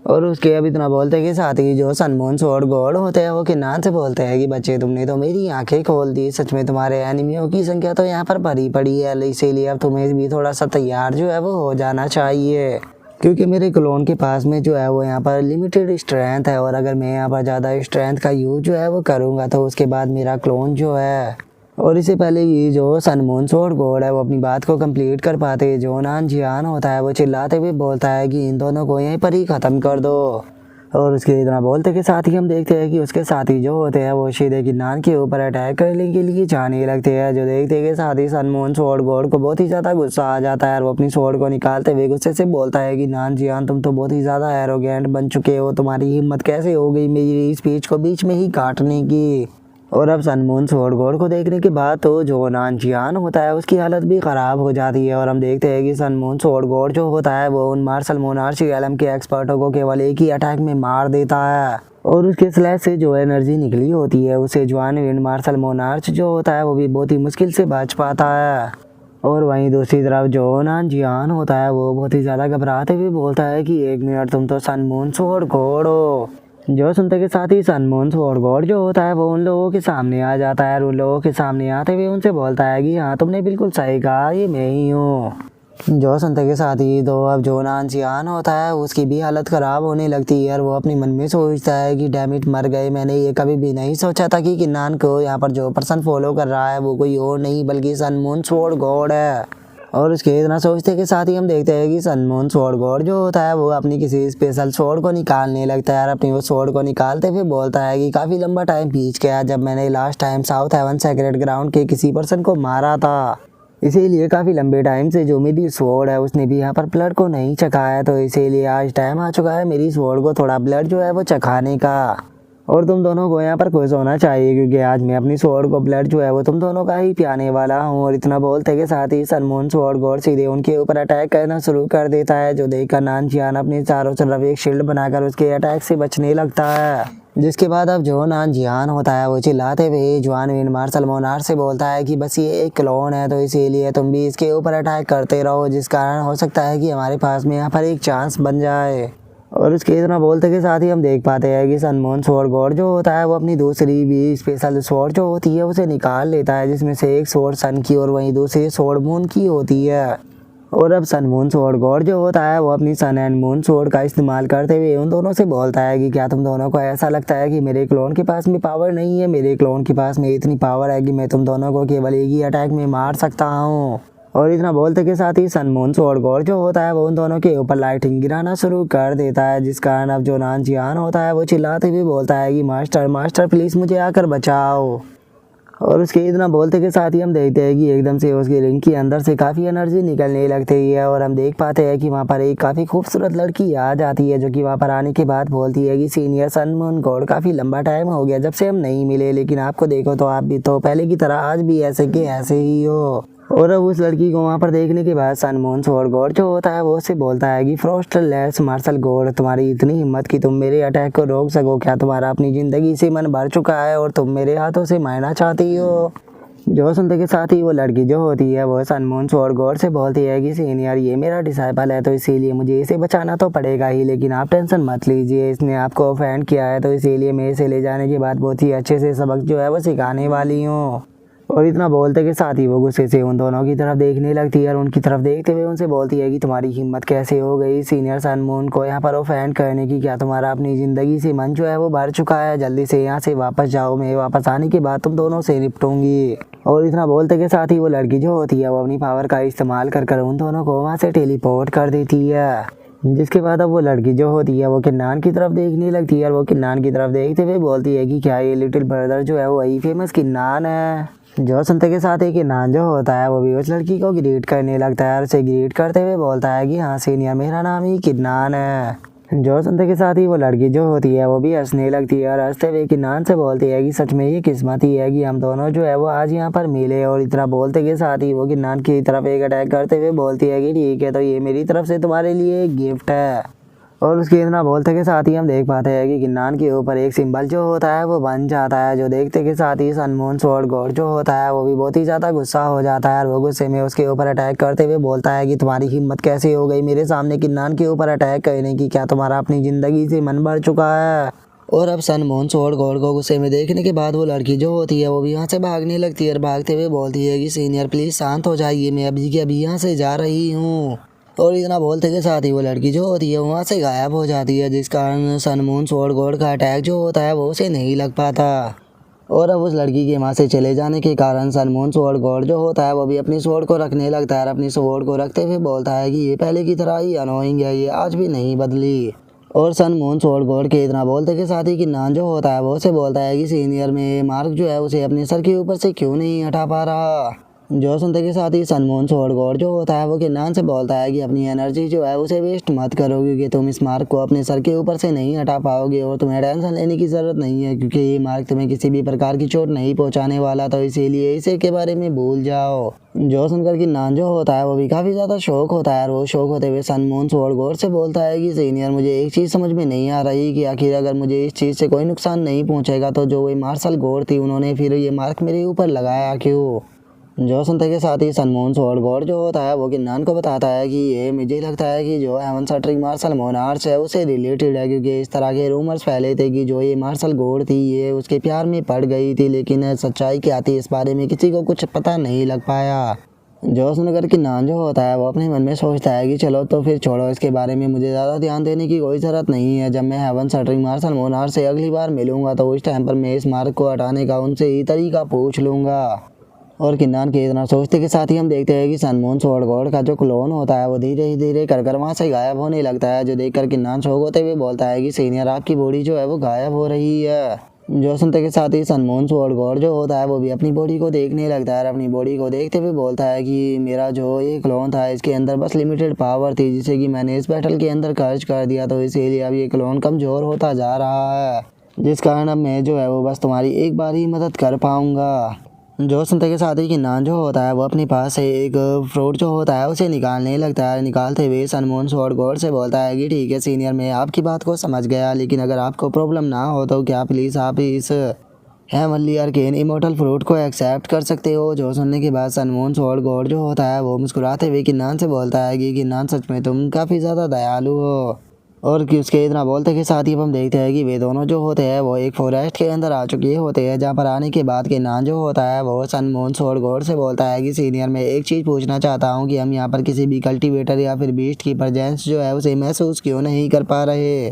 और उसके अब इतना बोलते के साथ ही जो सनमून सोडगोड होते हैं वो किन्नान से बोलते हैं कि बच्चे तुमने तो मेरी आंखें खोल दी, सच में तुम्हारे एनिमियों की संख्या तो यहाँ पर भरी पड़ी है, इसीलिए अब तुम्हें भी थोड़ा सा तैयार जो है वो हो जाना चाहिए, क्योंकि मेरे क्लोन के पास में जो है वो यहाँ पर लिमिटेड स्ट्रेंथ है और अगर मैं यहाँ पर ज़्यादा स्ट्रेंथ का यूज जो है वो करूँगा तो उसके बाद मेरा क्लोन जो है। और इससे पहले कि जो सनमून सोडगोड है वो अपनी बात को कंप्लीट कर पाते, जो नान जियान होता है वो चिल्लाते हुए बोलता है कि इन दोनों को यहीं पर ही ख़त्म कर दो। और उसके इतना बोलते के साथ ही हम देखते हैं कि उसके साथी जो होते हैं वो सीधे किन्नान के ऊपर अटैक करने के लिए जाने लगते हैं। जो देखते के साथ ही सनमून सोडगोड को बहुत ही ज़्यादा गुस्सा आ जाता है और वो अपनी सोड को निकालते हुए गुस्से से बोलता है कि नान जियान तुम तो बहुत ही ज़्यादा एरोगेंट बन चुके हो, तुम्हारी हिम्मत कैसे हो गई मेरी स्पीच को बीच में ही काटने की। और अब सनमून सोडगोड को देखने के बाद तो जो नान जियान होता है उसकी हालत भी ख़राब हो जाती है और हम देखते हैं कि सनमून सोडगोड जो होता है वो उन मार्शल मोनार्च रियलम के एक्सपर्टों को केवल एक ही अटैक में मार देता है। और उसके स्लैश से जो एनर्जी निकली होती है उसे जुआन विंड मार्शल मोनार्च जो होता है वो भी बहुत ही मुश्किल से बच पाता है। और वहीं दूसरी तरफ जो नान जियान होता है वो बहुत ही ज़्यादा घबराते हुए बोलता है कि 1 मिनट, तुम तो सनमून सोडगोड हो। जो सुनते के साथ ही सनमून सोडगोड जो होता है वो उन लोगों के सामने आ जाता है और उन लोगों के सामने आते हुए उनसे बोलता है कि हाँ तुमने बिल्कुल सही कहा, ये मैं ही हूँ। जो सुनते के साथ ही तो अब जो नान जियान होता है उसकी भी हालत ख़राब होने लगती है और वो अपने मन में सोचता है कि डैमिट मर गए, मैंने ये कभी भी नहीं सोचा था कि किन्नान को यहाँ पर जो पर्सन फॉलो कर रहा है वो कोई और नहीं बल्कि सनमून सोडगोड है। और उसके इतना सोचते के साथ ही हम देखते हैं कि सनमून सोडगोड जो होता है वो अपनी किसी स्पेशल सोड को निकालने लगता है और अपनी वो सोड को निकालते हुए बोलता है कि काफ़ी लंबा टाइम बीत गया जब मैंने last time South Haven Secret Ground के किसी पर्सन को मारा था, इसीलिए काफ़ी लंबे टाइम से जो मेरी स्वॉर्ड है उसने भी यहाँ पर ब्लड को नहीं चखा है, तो इसीलिए आज टाइम आ चुका है मेरी स्वॉर्ड को थोड़ा ब्लड जो है वो चखाने का। और तुम दोनों को यहाँ पर खुश होना चाहिए क्योंकि आज मैं अपनी स्वॉर्ड को ब्लड जो है वो तुम दोनों का ही पियाने वाला हूँ। और इतना बोलते के साथ ही सनमून सोडगोड सीधे उनके ऊपर अटैक करना शुरू कर देता है। जो देखकर नान जियान अपने चारों तरफ एक शील्ड बनाकर उसके अटैक से बचने लगता है। जिसके बाद अब जो नान जियान होता है वो चिल्लाते हुए जुआन विंड मार्शल मोनार्च से बोलता है कि बस ये एक क्लोन है तो इसीलिए तुम भी इसके ऊपर अटैक करते रहो, जिस कारण हो सकता है कि हमारे पास में यहाँ पर एक चांस बन जाए। और उसके इतना बोलते के साथ ही हम देख पाते हैं कि सनमून सोडगोड जो होता है वो अपनी दूसरी भी स्पेशल स्वॉर्ड जो होती है उसे निकाल लेता है, जिसमें से एक स्वॉर्ड सन की और वहीं दूसरी स्वॉर्ड मून की होती है। और अब सनमून सोडगोड जो होता है वो अपनी सन एंड मून स्वॉर्ड का इस्तेमाल करते हुए उन दोनों से बोलता है कि क्या तुम दोनों को ऐसा लगता है कि मेरे क्लोन के पास में पावर नहीं है, मेरे क्लोन के पास में इतनी पावर है कि मैं तुम दोनों को केवल एक ही अटैक में मार सकता हूँ। और इतना बोलते के साथ ही सनमून सोडगोड जो होता है वो उन दोनों के ऊपर लाइटिंग गिराना शुरू कर देता है, जिस कारण अब जो नान जियान होता है वो चिल्लाते हुए बोलता है कि मास्टर मास्टर प्लीज़ मुझे आकर बचाओ। और उसके इतना बोलते के साथ ही हम देखते हैं कि एकदम से उसकी रिंग के अंदर से काफ़ी एनर्जी निकलने लगती है और हम देख पाते हैं कि वहाँ पर एक काफ़ी खूबसूरत लड़की आ जाती है, जो कि वहाँ पर आने के बाद बोलती है कि सीनियर सन मून गॉड, काफ़ी लंबा टाइम हो गया जब से हम नहीं मिले, लेकिन आपको देखो तो आप भी तो पहले की तरह आज भी ऐसे के ऐसे ही हो। और अब उस लड़की को वहाँ पर देखने के बाद सन मून स्वॉर्ड गॉड जो होता है वो उससे बोलता है कि फ्रोस्टलेस मार्शल गॉड, तुम्हारी इतनी हिम्मत कि तुम मेरे अटैक को रोक सको, क्या तुम्हारा अपनी ज़िंदगी से मन भर चुका है और तुम मेरे हाथों से मारना चाहती हो। जो सुनते के साथ ही वो लड़की जो होती है वो सन मून स्वॉर्ड गॉड से बोलती है कि सीनियर ये मेरा डिसाइपल है तो इसीलिए मुझे इसे बचाना तो पड़ेगा ही, लेकिन आप टेंशन मत लीजिए, इसने आपको ऑफेंड किया है तो इसीलिए मैं इसे ले जाने के बाद बहुत ही अच्छे से सबक जो है वो सिखाने वाली हूँ। और इतना बोलते के साथ ही वो गुस्से से उन दोनों की तरफ देखने लगती है और उनकी तरफ देखते हुए उनसे बोलती है कि तुम्हारी हिम्मत कैसे हो गई सीनियर सन मून को यहाँ पर ऑफेंड करने की, क्या तुम्हारा अपनी ज़िंदगी से मन जो है वो भर चुका है, जल्दी से यहाँ से वापस जाओ, मैं वापस आने के बाद तुम दोनों से निपटूंगी। और इतना बोलते के साथ ही वो लड़की जो होती है वो अपनी पावर का इस्तेमाल कर उन दोनों को वहाँ से टेलीपोर्ट कर देती है। जिसके बाद अब वो लड़की जो होती है वो किन्नान की तरफ देखने लगती है और वो किन्नान की तरफ देखते हुए बोलती है कि क्या ये लिटिल ब्रदर जो है वो वही फेमस किन्नान है। जो सुनते के साथ ही किन्नान जो होता है वो भी उस लड़की को ग्रीट करने लगता है और उसे ग्रीट करते हुए बोलता है कि हाँ सीनियर, मेरा नाम ही किन्नान है। जो सुनते के साथ ही वो लड़की जो होती है वो भी हंसने लगती है और हंसते हुए किन्नान से बोलती है कि सच में ये किस्मत ही है कि हम दोनों जो है वो आज यहाँ पर मिले। और इतना बोलते के साथ ही वो किन्नान की तरफ एक अटैक करते हुए बोलती है कि ठीक है, तो ये मेरी तरफ से तुम्हारे लिए एक गिफ्ट है। और उसके इतना बोलते के साथ ही हम देख पाते हैं कि किन्नान के ऊपर एक सिंबल जो होता है वो बन जाता है, जो देखते के साथ ही सन मून स्वॉर्ड गॉड जो होता है वो भी बहुत ही ज़्यादा गुस्सा हो जाता है और वो गुस्से में उसके ऊपर अटैक करते हुए बोलता है कि तुम्हारी हिम्मत कैसे हो गई मेरे सामने किन्नान के ऊपर अटैक करने की, क्या तुम्हारा अपनी ज़िंदगी से मन भर चुका है। और अब सन मून स्वॉर्ड गॉड को गुस्से में देखने के बाद वो लड़की जो होती है वो भी यहाँ से भागने लगती है और भागते हुए बोलती है कि सीनियर प्लीज़ शांत हो जाइए, मैं अभी के अभी यहाँ से जा रही हूँ। और इतना बोलते के साथ ही वो लड़की जो होती है वहाँ से गायब हो जाती है, जिस कारण सन मून स्वॉर्ड गॉड का अटैक जो होता है वो उसे नहीं लग पाता। और अब उस लड़की के वहाँ से चले जाने के कारण सन मून स्वॉर्ड गॉड जो होता है वो भी अपनी स्वॉर्ड को रखने लगता है और अपनी स्वॉर्ड को रखते हुए बोलता है कि ये पहले की तरह ही अनोइंग है, ये आज भी नहीं बदली। और सन मून स्वॉर्ड गॉड के इतना बोलते के साथ ही किन्नान जो होता है वो उसे बोलता है कि सीनियर में मार्क जो है उसे अपने सर के ऊपर से क्यों नहीं हटा पा रहा। जो सुनते के साथ ही सन मून स्वॉर्ड गॉड जो होता है वो किन्नान से बोलता है कि अपनी एनर्जी जो है उसे वेस्ट मत करो, क्योंकि तुम इस मार्क को अपने सर के ऊपर से नहीं हटा पाओगे और तुम्हें टेंशन लेने की ज़रूरत नहीं है, क्योंकि ये मार्क तुम्हें किसी भी प्रकार की चोट नहीं पहुंचाने वाला, तो इसीलिए इसे के बारे में भूल जाओ। जो सुनकर किन्नान जो होता है वो भी काफ़ी ज़्यादा शौक होता है और वो शौक होते हुए सन मून स्वॉर्ड गॉड से बोलता है कि सीनियर, मुझे एक चीज़ समझ में नहीं आ रही कि आखिर अगर मुझे इस चीज़ से कोई नुकसान नहीं पहुँचेगा तो जो वही मार्शल गॉड थी उन्होंने फिर ये मार्क मेरे ऊपर लगाया क्यों। जो सुनते के साथ ही सन मून स्वॉर्ड गॉड जो होता है वो किन्नान को बताता है कि ये मुझे लगता है कि जो हेवन शटरिंग मार्शल मोनार्च है उसे रिलेटेड है, क्योंकि इस तरह के रूमर्स फैले थे कि जो ये मार्शल गॉड थी ये उसके प्यार में पड़ गई थी, लेकिन सच्चाई क्या थी इस बारे में किसी को कुछ पता नहीं लग पाया। जो सुनकर किन्नान जो होता है वो अपने मन में सोचता है कि चलो तो फिर छोड़ो, इसके बारे में मुझे ज़्यादा ध्यान देने की कोई ज़रूरत नहीं है। जब मैं हेवन शटरिंग मार्शल मोनार्च से अगली बार मिलूंगा तो उस टाइम पर मैं इस मार्क को हटाने का उनसे ही तरीका पूछ लूँगा। और किन्नान के इतना सोचते के साथ ही हम देखते हैं कि सन मून स्वॉर्ड गॉड का जो क्लोन होता है वो धीरे धीरे कर वहाँ से गायब होने लगता है, जो देखकर किन्नान शौक होते हुए बोलता है कि सीनियर आपकी बॉडी जो है वो गायब हो रही है। जो सुनते के साथ ही सन मून स्वॉर्ड गॉड जो होता है वो भी अपनी बॉडी को देखने लगता है और अपनी बॉडी को देखते हुए बोलता है कि मेरा जो ये क्लोन था इसके अंदर बस लिमिटेड पावर थी, जिसे कि मैंने इस बैटल के अंदर खर्च कर दिया, तो इसीलिए अब ये क्लोन कमज़ोर होता जा रहा है, जिस कारण अब मैं जो है वो बस तुम्हारी एक बार ही मदद कर पाऊँगा। जो सुनते के साथ ही किन्नान जो होता है वो अपने पास से एक फ्रूट जो होता है उसे निकालने लगता है। निकालते हुए सन मून स्वॉर्ड गॉड से बोलता है कि ठीक है सीनियर, मैं आपकी बात को समझ गया, लेकिन अगर आपको प्रॉब्लम ना हो तो क्या प्लीज़ आप इस हेवनली आर्केन इमोर्टल फ्रूट को एक्सेप्ट कर सकते हो। जो सुनने के बाद सन मून स्वॉर्ड गॉड जो होता है वो मुस्कुराते हुए किन्नान से बोलता है कि किन्नान सच में तुम काफ़ी ज़्यादा दयालु हो। और कि उसके इतना बोलते के साथ ही हम देखते हैं कि वे दोनों जो होते हैं वो एक फॉरेस्ट के अंदर आ चुके होते हैं, जहाँ पर आने के बाद किन्नान जो होता है वो सन मून स्वॉर्ड गॉड से बोलता है कि सीनियर, मैं एक चीज़ पूछना चाहता हूँ कि हम यहाँ पर किसी भी कल्टीवेटर या फिर बीस्ट की प्रेजेंस जो है उसे महसूस क्यों नहीं कर पा रहे।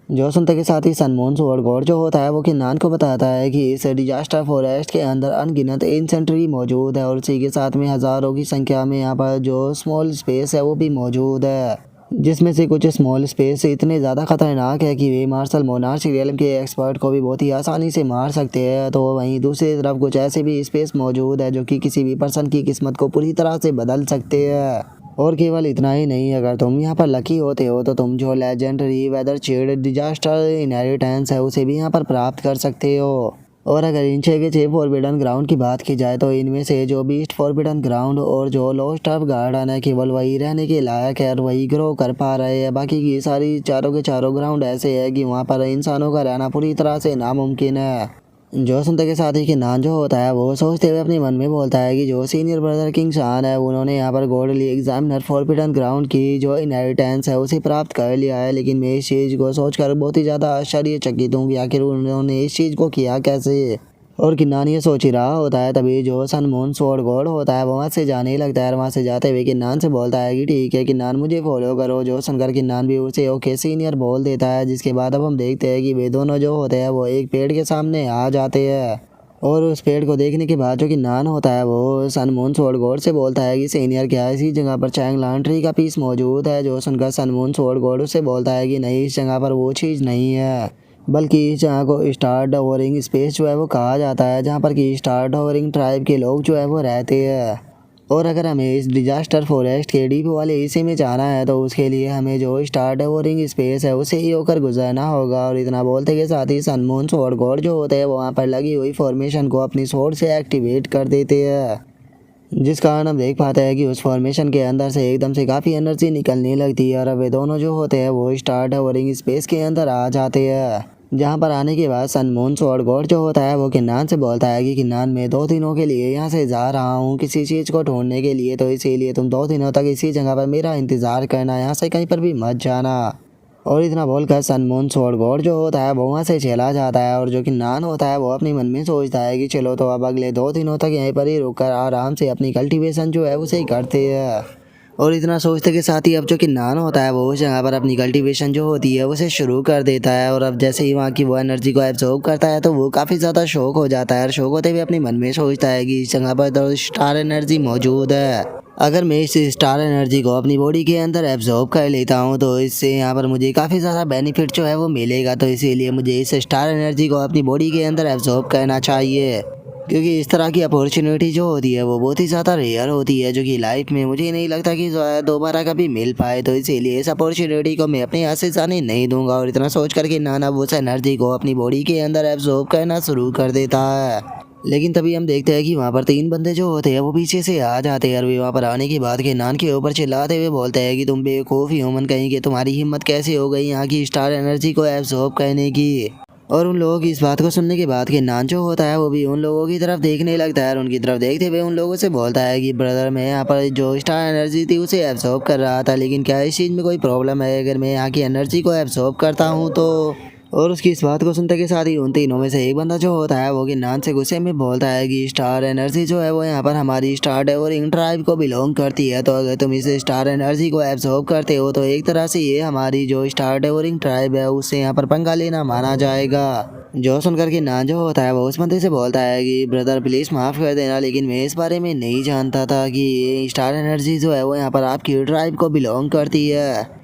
जो सुनते के साथ ही सन मून स्वॉर्ड गॉड जो होता है वो किन्नान को बताता है कि इस डिजास्टर फॉरेस्ट के अंदर अनगिनत एंसेंट ट्री मौजूद है और इसी के साथ में हज़ारों की संख्या में यहाँ पर जो स्मॉल स्पेस है वो भी मौजूद है। जिसमें से कुछ स्मॉल स्पेस इतने ज़्यादा खतरनाक है कि वे मार्शल मोनार्च रियल्म के एक्सपर्ट को भी बहुत ही आसानी से मार सकते हैं। तो वहीं दूसरी तरफ कुछ ऐसे भी स्पेस मौजूद है जो कि किसी भी पर्सन की किस्मत को पूरी तरह से बदल सकते हैं। और केवल इतना ही नहीं, अगर तुम यहाँ पर लकी होते हो तो तुम जो लेजेंडरी वेदर चेड डिजास्टर इनहेरिटेंस है उसे भी यहाँ पर प्राप्त कर सकते हो। और अगर इन 6 के 6 फॉरबिडन ग्राउंड की बात की जाए तो इनमें से जो बीस्ट फॉरबिडन ग्राउंड और जो लॉस्ट ऑफ गार्डन है केवल वही रहने के लायक है और वही ग्रो कर पा रहे हैं। बाकी की सारी चारों के चारों ग्राउंड ऐसे है कि वहाँ पर इंसानों का रहना पूरी तरह से नामुमकिन है। जो सुनते के साथ ही कि नान जो होता है वो सोचते हुए अपने मन में बोलता है कि जो सीनियर ब्रदर किंग शान है उन्होंने यहाँ पर गॉडली एग्जामिनर फॉरबिडन ग्राउंड की जो इनहेरिटेंस है उसे प्राप्त कर लिया है। लेकिन मैं इस चीज़ को सोचकर बहुत ही ज़्यादा आश्चर्यचकित हूँ कि आखिर उन्होंने इस चीज़ को किया कैसे। और किन्नान ये सोच ही रहा होता है तभी जो सन मून स्वॉर्ड गॉड होता है वो वहाँ से जाने लगता है। वहाँ से जाते हुए किन्नान से बोलता है कि ठीक है किन्नान मुझे फॉलो करो। जो सुनकर किन्नान भी उसे ओके सीनियर बोल देता है। जिसके बाद अब हम देखते हैं कि वे दोनों जो होते हैं वो एक पेड़ के सामने आ जाते हैं। और उस पेड़ को देखने के बाद जो किन्नान होता है वो सन मून स्वॉर्ड गॉड से बोलता है कि सीनियर क्या इसी जगह पर चैंगलान ट्री का पीस मौजूद है। जो सुनकर सन मून स्वॉर्ड गॉड उससे बोलता है कि नहीं, इस जगह पर वो चीज़ नहीं है, बल्कि इस जगह को स्टार डोवरिंग स्पेस जो है वो कहा जाता है, जहाँ पर कि स्टार डोवरिंग ट्राइब के लोग जो है वो रहते हैं। और अगर हमें इस डिजास्टर फॉरेस्ट के डीप वाले हिस्से में जाना है तो उसके लिए हमें जो स्टार डोवरिंग स्पेस है उसे ही होकर गुजरना होगा। और इतना बोलते के साथ ही सन मून स्वॉर्ड गॉड जो होते हैं वो वहाँ पर लगी हुई फॉर्मेशन को अपनी स्वॉर्ड से एक्टिवेट कर देते हैं। जिस कारण हम देख पाते हैं कि उस फॉर्मेशन के अंदर से एकदम से काफ़ी एनर्जी निकलने लगती है। और अब वे दोनों जो होते हैं वो स्टार डोवरिंग स्पेस के अंदर आ जाते हैं। जहाँ पर आने के बाद सन मून स्वॉर्ड गॉड जो होता है वो किन्नान से बोलता है कि किन्नान मैं 2 दिनों के लिए यहाँ से जा रहा हूँ किसी चीज़ को ढूंढने के लिए, तो इसीलिए तुम 2 दिनों तक इसी जगह पर मेरा इंतज़ार करना, यहाँ से कहीं पर भी मत जाना। और इतना बोलकर सन मून स्वॉर्ड गॉड जो होता है वो वहाँ से चला जाता है। और जो किन्नान होता है वो अपने मन में सोचता है कि चलो तो अब अगले 2 दिनों तक यहीं पर ही रुककर आराम से अपनी कल्टीवेशन जो है उसे करते हैं। और इतना सोचते के साथ ही अब जो किन्नान होता है वो उस जगह पर अपनी कल्टीवेशन जो होती है उसे शुरू कर देता है। और अब जैसे ही वहाँ की वो एनर्जी को एब्जॉर्ब करता है तो वो काफ़ी ज़्यादा शौक हो जाता है। और शौक होते हुए अपने मन में सोचता है कि इस जगह पर तो स्टार एनर्जी मौजूद है, अगर मैं इस स्टार एनर्जी को अपनी बॉडी के अंदर एब्जॉर्ब कर लेता हूँ तो इससे यहाँ पर मुझे काफ़ी ज़्यादा बेनिफिट जो है वो मिलेगा। तो इसीलिए मुझे इस स्टार एनर्जी को अपनी बॉडी के अंदर एब्जॉर्ब करना चाहिए, क्योंकि इस तरह की अपॉर्चुनिटी जो होती है वो बहुत ही ज़्यादा रेयर होती है, जो कि लाइफ में मुझे नहीं लगता कि दोबारा कभी मिल पाए। तो इसीलिए इस अपॉर्चुनिटी को मैं अपने हाथ से जाने नहीं दूंगा। और इतना सोच करके नाना उस एनर्जी को अपनी बॉडी के अंदर एब्जॉर्ब करना शुरू कर देता है। लेकिन तभी हम देखते हैं कि वहाँ पर 3 बंदे जो होते हैं वो पीछे से आ जाते हैं। और वे वहाँ पर आने के बाद किन्नान के ऊपर चिल्लाते हुए बोलते हैं कि तुम बेवकूफ़ ह्यूमन कहीं कि तुम्हारी हिम्मत कैसे हो गई यहाँ की स्टार एनर्जी को एब्जॉर्ब करने की। और उन लोगों की इस बात को सुनने के बाद किन्नान जो होता है वो भी उन लोगों की तरफ देखने लगता है। और उनकी तरफ देखते हुए उन लोगों से बोलता है कि ब्रदर मैं यहाँ पर जो स्टार एनर्जी थी उसे एब्जॉर्ब कर रहा था, लेकिन क्या इस चीज़ में कोई प्रॉब्लम है अगर मैं यहाँ की एनर्जी को एब्जॉर्ब करता हूँ तो। और उसकी इस बात को सुनते के साथ ही उन तीनों में से एक बंदा जो होता है वो किन्नान से गुस्से में बोलता है कि स्टार एनर्जी जो है वो यहाँ पर हमारी स्टार डेवरिंग ट्राइब को बिलोंग करती है, तो अगर तुम इस स्टार एनर्जी को एब्जॉर्ब करते हो तो एक तरह से ये हमारी जो स्टार डेवरिंग ट्राइब है उससे यहाँ पर पंगा लेना माना जाएगा। जो सुनकर किन्नान जो होता है वो उस बंदे से बोलता है कि ब्रदर प्लीज़ माफ़ कर देना, लेकिन मैं इस बारे में नहीं जानता था कि ये स्टार एनर्जी जो है वो यहाँ पर आपकी ट्राइब को बिलोंग करती है।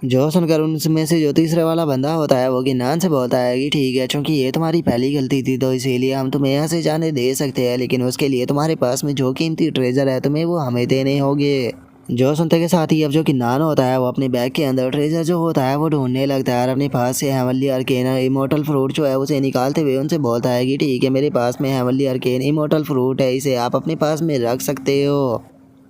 जो सुनकर उनमें से जो तीसरे वाला बंदा होता है वो किन्नान से बोलता है कि ठीक है, चूँकि ये तुम्हारी पहली गलती थी तो इसीलिए हम तुम्हें यहाँ से जाने दे सकते हैं, लेकिन उसके लिए तुम्हारे पास में जो कीमती ट्रेजर है तुम्हें वो हमें देने होंगे। जो सुनते के साथ ही अब जो किन्नान होता है वो अपने बैग के अंदर ट्रेजर जो होता है वो ढूंढने लगता है। और अपने पास से हेवनली अर्केन इमोर्टल फ्रूट जो है उसे निकालते हुए उनसे बोलता है कि ठीक है, मेरे पास में हेवनली अर्केन इमोर्टल फ्रूट है, इसे आप अपने पास में रख सकते हो।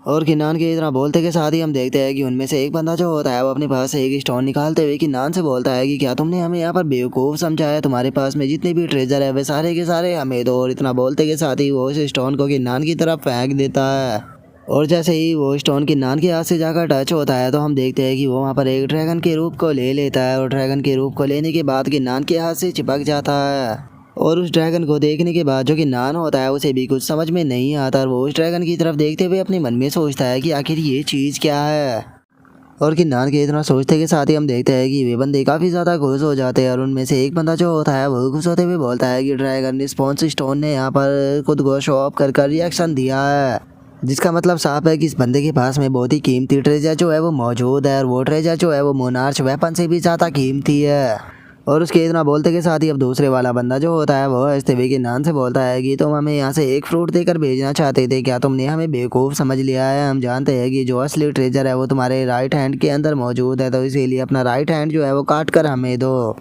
और किन्नान के इतना बोलते के साथ ही हम देखते हैं कि उनमें से एक बंदा जो होता है वो अपने पास से एक स्टोन निकालते हुए किन्नान से बोलता है कि क्या तुमने हमें यहाँ पर बेवकूफ़ समझा है, तुम्हारे पास में जितने भी ट्रेजर है वे सारे के सारे हमें दो। और इतना बोलते के साथ ही वो उस स्टोन को किन्नान की तरफ फेंक देता है। और जैसे ही वो स्टोन किन्नान के हाथ से जाकर टच होता है तो हम देखते हैं कि वो वहाँ पर एक ड्रैगन के रूप को ले लेता है। और ड्रैगन के रूप को लेने के बाद किन्नान के हाथ से चिपक जाता है। और उस ड्रैगन को देखने के बाद जो किन्नान होता है उसे भी कुछ समझ में नहीं आता। और वो उस ड्रैगन की तरफ देखते हुए अपने मन में सोचता है कि आखिर ये चीज़ क्या है। और किन्नान के इतना सोचते के साथ ही हम देखते हैं कि वे बंदे काफ़ी ज़्यादा खुश हो जाते हैं। और उनमें से एक बंदा जो होता है वो खुश होते हुए बोलता है कि ड्रैगन रिस्पॉन्स स्टोन ने यहाँ पर खुद को शो ऑफ कर रिएक्शन दिया है। जिसका मतलब साफ है कि इस बंदे के पास में बहुत ही कीमती ट्रेजर जो है वो मौजूद है और वो ट्रेजर जो है वो मोनार्च वेपन से भी ज़्यादा कीमती है। और उसके इतना बोलते के साथ ही अब दूसरे वाला बंदा जो होता है वो इस्तीफे के नाम से बोलता है कि तुम हमें यहाँ से एक फ्रूट देकर भेजना चाहते थे, क्या तुमने हमें बेवकूफ़ समझ लिया है? हम जानते हैं कि जो असली ट्रेजर है वो तुम्हारे राइट हैंड के अंदर मौजूद है, तो इसीलिए अपना राइट हैंड जो है वो काट कर हमें दो।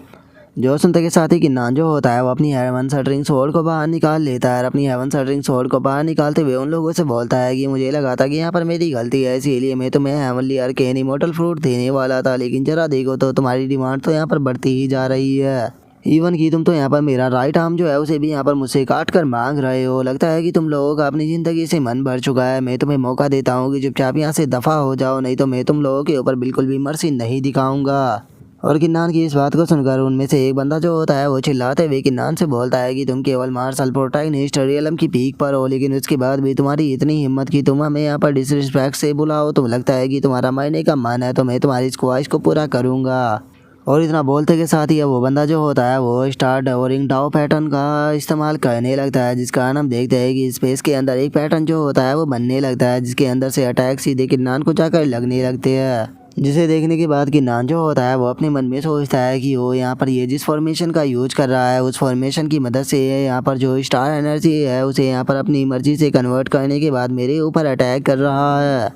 जो सुनते के साथ ही किन्नान जो होता है वो अपनी हेवन शटरिंग स्वॉर्ड को बाहर निकाल लेता है और अपनी हेवन शटरिंग स्वॉर्ड को बाहर निकालते हुए उन लोगों से बोलता है कि मुझे लगा था कि यहाँ पर मेरी गलती है, इसीलिए मैं तुम्हें हेवनली आर्केन इमॉर्टल फ्रूट देने वाला था, लेकिन जरा देखो तो तुम्हारी डिमांड तो यहाँ पर बढ़ती ही जा रही है। इवन कि तुम तो यहाँ पर मेरा राइट आर्म जो है उसे भी यहाँ पर मुझसे काट कर मांग रहे हो। लगता है कि तुम लोगों का अपनी ज़िंदगी से मन भर चुका है। मैं तुम्हें मौका देता हूँ कि चुपचाप यहाँ से दफ़ा हो जाओ, नहीं तो मैं तुम लोगों के ऊपर बिल्कुल भी मर्सी नहीं दिखाऊंगा। और किन्नान की इस बात को सुनकर उनमें से एक बंदा जो होता है वो चिल्लाते हुए किन्नान से बोलता है कि तुम केवल मार्शल प्रोटैगनिस्ट रियलम की पीक पर हो, लेकिन उसके बाद भी तुम्हारी इतनी हिम्मत कि तुम हमें यहाँ पर डिसरिस्पेक्ट से बुलाओ। तुम लगता है कि तुम्हारा मरने का मन है, तो मैं तुम्हारी इस ख्वाहिश को पूरा करूँगा। और इतना बोलते के साथ ही अब वो बंदा जो होता है वो स्टार डवरिंग डाउ पैटर्न का इस्तेमाल करने लगता है, जिसका कारण हम देखते हैं कि स्पेस के अंदर एक पैटर्न जो होता है वो बनने लगता है, जिसके अंदर से अटैक सीधे किन्नान को जाकर लगने लगते हैं। जिसे देखने के बाद किन्नान जो होता है वो अपने मन में सोचता है कि वो यहाँ पर ये जिस फॉर्मेशन का यूज कर रहा है उस फॉर्मेशन की मदद से यहाँ पर जो स्टार एनर्जी है उसे यहाँ पर अपनी मर्जी से कन्वर्ट करने के बाद मेरे ऊपर अटैक कर रहा है।